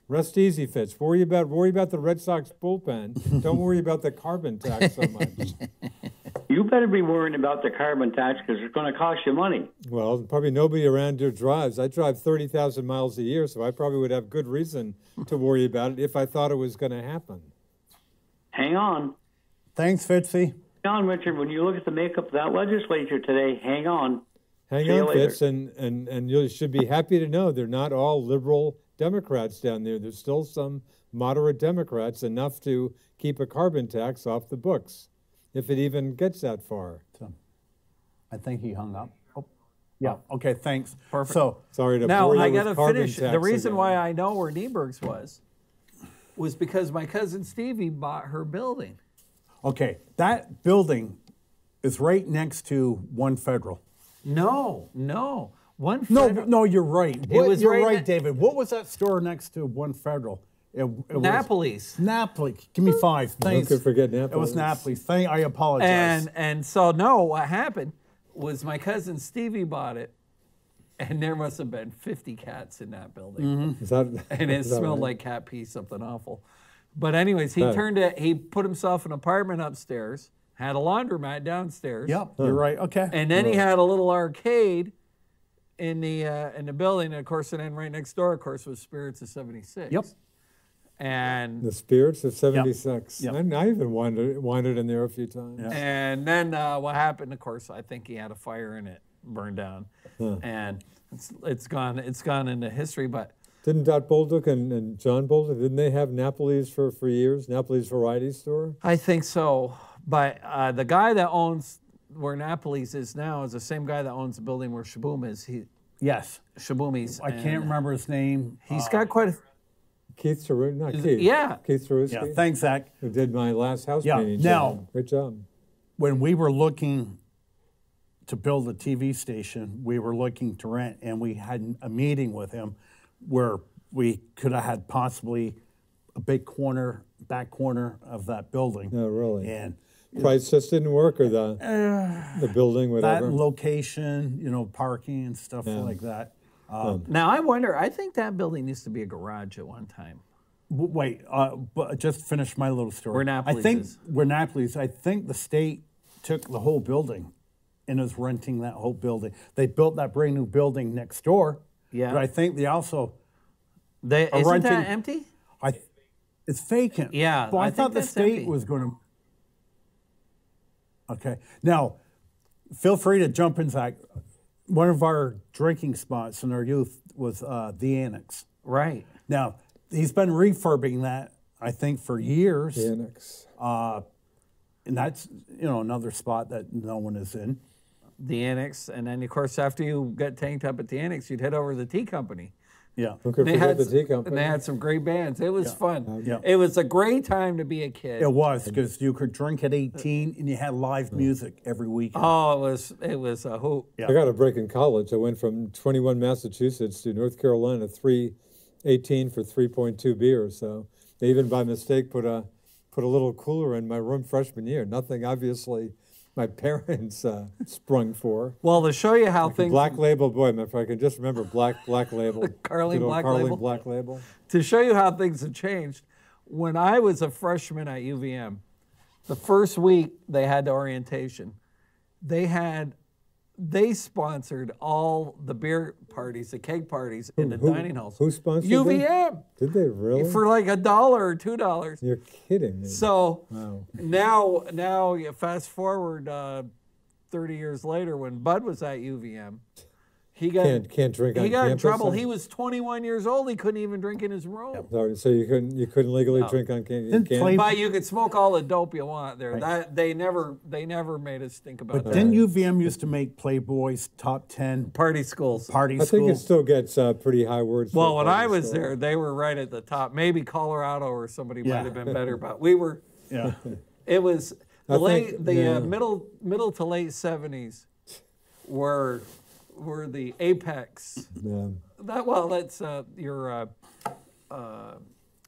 Rest easy, Fitz. Worry about the Red Sox bullpen. Don't worry about the carbon tax so much. You better be worrying about the carbon tax because it's going to cost you money. Well, probably nobody around here drives. I drive 30,000 miles a year, so I probably would have good reason to worry about it if I thought it was going to happen. Hang on. Thanks, Fitzy. Hang on, Richard. When you look at the makeup of that legislature today, hang on. Hang on, Fitz, and you should be happy to know they're not all liberal Democrats down there. There's still some moderate Democrats, enough to keep a carbon tax off the books, if it even gets that far. So, I think he hung up. Oh, yeah. Okay. Thanks. Perfect. So sorry to now bore you I with got to carbon finish. tax The reason again. why I know where Nieberg's was because my cousin Stevie bought her building. okay, that building is right next to One Federal. No. One. No, you're right. was You're right right, ne- David. What was that store next to One Federal? It was Napoli's. Napoli. Give me 5. Thanks. could forget It was Napoli's. Napoli. I apologize. And so no, what happened was my cousin Stevie bought it, and there must have been 50 cats in that building, Is that, and it is that smelled right? like cat pee, something awful. But anyways, he put himself an apartment upstairs, had a laundromat downstairs. Yep, you're right. Okay. And then he had a little arcade in the building, and of course, and then right next door, of course, was Spirits of '76. Yep. And The Spirits of '76. Yep. I even wandered in there a few times. Yeah. and then what happened? Of course, I think he had a fire and it burned down, and it's gone into history. But Didn't Dot Bolduc and John Bolduc, didn't they have Napoli's for years? Napoli's Variety Store? I think so. But the guy that owns where Napoli's is now is the same guy that owns the building where Shaboom is. Yes. Shaboomy's. I can't remember his name. He's got quite a. Keith Saru, not Keith. Yeah. Keith Saruski, Yeah. Thanks, Zach. who did my last house Yeah, painting. now- job. Great job. When we were looking to build a TV station, we were looking to rent, and we had a meeting with him where we could have had possibly a big back corner of that building. No, really. And Price just didn't work, or the building, that whatever. location, parking and stuff like that. Now I wonder. I think that building used to be a garage at one time. Wait, but just finish my little story. Where Napoli's I think is. where Napoli's. I think the state took the whole building and is renting that whole building. They built that brand new building next door. Yeah. But I think they also Isn't renting- that empty? it's vacant. Yeah, But I I thought think the that's state empty. was going to. Okay. Now, feel free to jump in, Zach. One of our drinking spots in our youth was the Annex. Right. Now, he's been refurbing that, I think, for years. Annex. And that's, another spot that no one is in. The Annex, and then of course after you got tanked up at the Annex, you'd head over to the Tea Company. Yeah. Who could They forget had the tea company? and they had some great bands. It was fun. Yeah. It was a great time to be a kid. It was, because you could drink at 18 and you had live music every weekend. Oh, it was a hoot. Yeah. I got a break in college. I went from 21 Massachusetts to North Carolina, 318 for 3.2 beers. So they even by mistake put a little cooler in my room freshman year. Nothing, obviously, my parents sprung for. Well, to show you how things Black Label, boy, if I can just remember Black Label. Carling Good old Black Carling Label. Black Label. to show you how things have changed, when I was a freshman at UVM, the first week they had the orientation, they sponsored all the beer parties, the keg parties in the dining halls. Who sponsored them? UVM Did they really? for like $1 or $2. You're kidding me. So Wow. now you fast forward 30 years later when Bud was at UVM, He got can't drink on He got in campus, trouble. huh? He was 21 years old. He couldn't even drink in his room. Sorry, so you couldn't legally drink on campus. But you could smoke all the dope you want there. That they never made us think about But that. didn't UVM used to make Playboy's top 10 Party schools. party I think it schools? still gets pretty high words. for Well, when party I was school. there, they were right at the top. Maybe Colorado or somebody Yeah. might have been better, but we were. Yeah. It was I the think, middle to late 70s were the apex. Yeah. That's your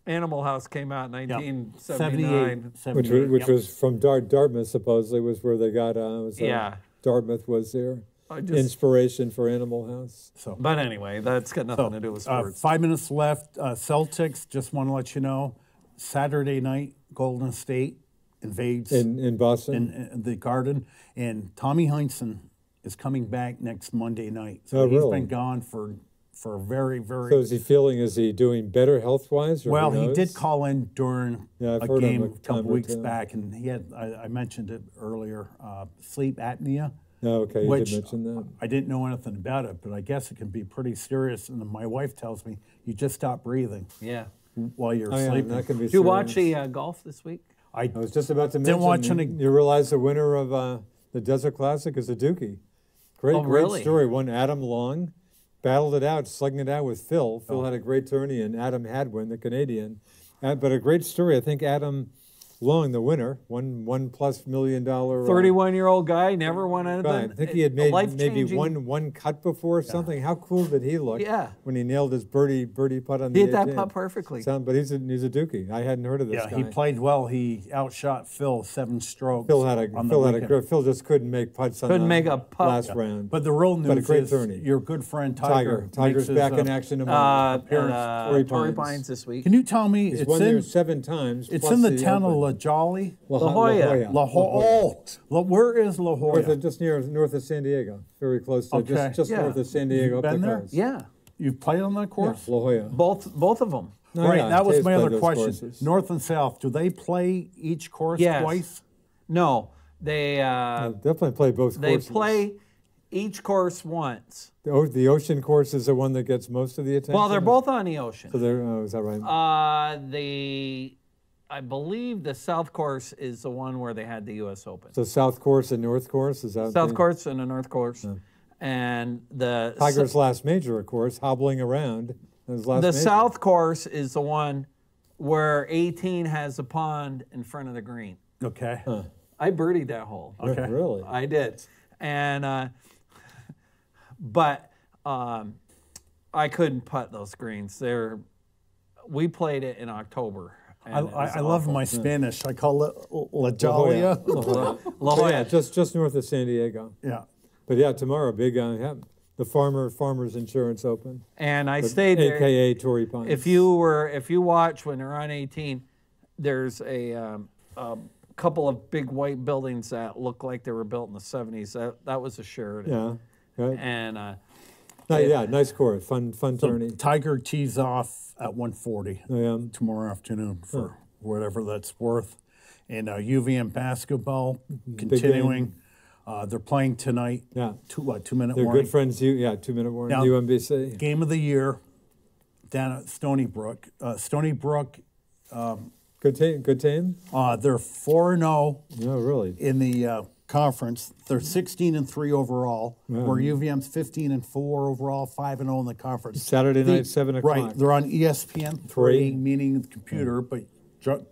Animal House came out in 1979. 78. Which was from Dartmouth, supposedly, was where they got. Yeah. Dartmouth was their I just- inspiration for Animal House. So, But anyway, that's got nothing to do with sports. 5 minutes left. Celtics, just want to let you know, Saturday night, Golden State invades In Boston. in the Garden, and Tommy Heinsohn is coming back next Monday night. So Oh, he's really? been gone for a very, very. So is he doing better health-wise? Or Well, who he knows? did call in during Yeah, I've a heard him game a a time couple or weeks two. back, and he had, I mentioned it earlier, sleep apnea. Oh, okay, you which did mention that. I didn't know anything about it, but I guess it can be pretty serious. And my wife tells me you just stop breathing Yeah. while you're Oh, yeah, sleeping. that can be Did you watch serious. the golf this week? I was just about to Didn't mention. watch any- You realize the winner of the Desert Classic is a Dookie. Great really? story. One Adam Long battled it out, slugging it out with Phil. Phil had a great tourney, and Adam Hadwin, the Canadian. But a great story. I think Adam Long, the winner, $1+ million. 31-year-old guy, never won anything. Right. I think he had made maybe Life-changing- one cut before or something. How cool did he look? Yeah. When he nailed his birdie putt on the He hit that 18th. putt perfectly. But he's a Dookie. I hadn't heard of this Yeah, guy. he played well. He outshot Phil 7 strokes. Phil had a on the weekend. Phil just couldn't make putts on Couldn't the make a putt. last round. But the real But a news great is tourney. your good friend Tiger. Tiger's makes back his, in action tomorrow. Torrey Torrey Pines. Pines this week. Can you tell me He's it's won there in 7 times. it's plus in the town of Open. La Jolly? La Jolla. La Jolla. Where is La Jolla? Just north of San Diego. Very close to Okay. just Yeah. north of San Diego. You've up been the there? coast. Yeah, You've played on that Yeah, course? La Jolla. both of them. No, Right, yeah, that was Jay's my played other those question. courses. North and South, do they play each course Yes. twice? No, they Definitely play both courses. play each course once. The ocean course is the one that gets most of the attention. Well, they're both on the ocean. So they're, is that right? I believe the South course is the one where they had the U.S. Open. So South course and North course is that? South course and the North course, and the Tiger's last major, of course, hobbling around. His last the major. South course is the one where 18 has a pond in front of the green. Okay. I birdied that hole. Okay. Really? I did, and but I couldn't putt those greens. We played it in October. I, and it was I love awful. my Spanish. I call it La Jolla. La So, Jolla. yeah, just north of San Diego. Yeah. But yeah, tomorrow, big the Farmers Insurance Open, And I stayed there. AKA Torrey Pines. If you watch when they're on 18, there's a couple of big white buildings that look like they were built in the 70s. That was a Sheraton. Yeah. Right. And Nice course, fun tourney. Tiger tees off at 1:40 Yeah. tomorrow afternoon for whatever that's worth. And UVM basketball continuing. They're playing tonight. Yeah. 2-minute They're warning. good friends. 2-minute warning. Now- UMBC. Game of the year down at Stony Brook. Stony Brook, Good team. they're 4-0 No, really. in the conference. They're 16-3 overall, where UVM's 15-4 overall, 5-0 in the conference. Saturday night, 7 o'clock. Right, they're on ESPN 3, meaning the computer, but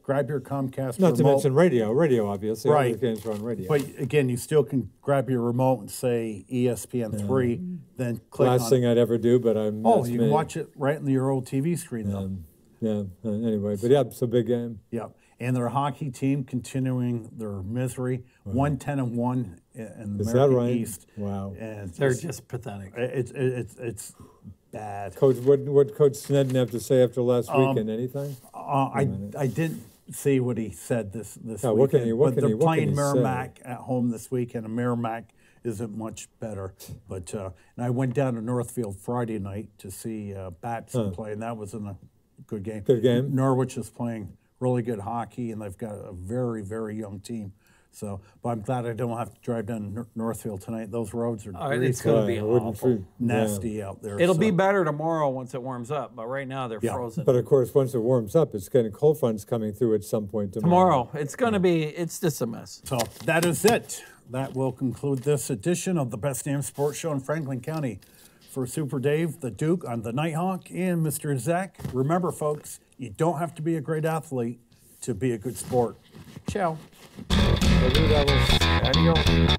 grab your Comcast Not to remote. mention radio obviously. All Right. the games are on radio. But again, you still can grab your remote and say ESPN 3, then click Last on thing it. I'd ever do, but I'm. Oh, that's you me. can watch it right in your old TV screen, though. Anyway, but yeah, it's a big game. Yeah, and their hockey team continuing their misery, 1-10-1 in the Is that American right? East. Wow. And they're just pathetic. it's bad. Coach, what Coach Snedden have to say after last weekend? Anything? I didn't see what he said this Yeah, weekend. what can he- what but can they're he- what can playing he say? Merrimack at home this weekend, and Merrimack isn't much better. But and I went down to Northfield Friday night to see Batson play, and that was a good game. Good game. Norwich is playing really good hockey, and they've got a very, very young team. So, but I'm glad I don't have to drive down Northfield tonight. Those roads are It's going to be I wouldn't awful. treat- nasty out there. It'll so. be better tomorrow once it warms up, but right now they're Yeah. frozen. But of course, once it warms up, it's getting cold fronts coming through at some point Tomorrow, it's going to be, it's just a mess. So that is it. That will conclude this edition of the Best Damn Sports Show in Franklin County. For Super Dave, the Duke, on the Nighthawk, and Mr. Zach, remember, folks, you don't have to be a great athlete to be a good sport. Ciao. Adios. Adios.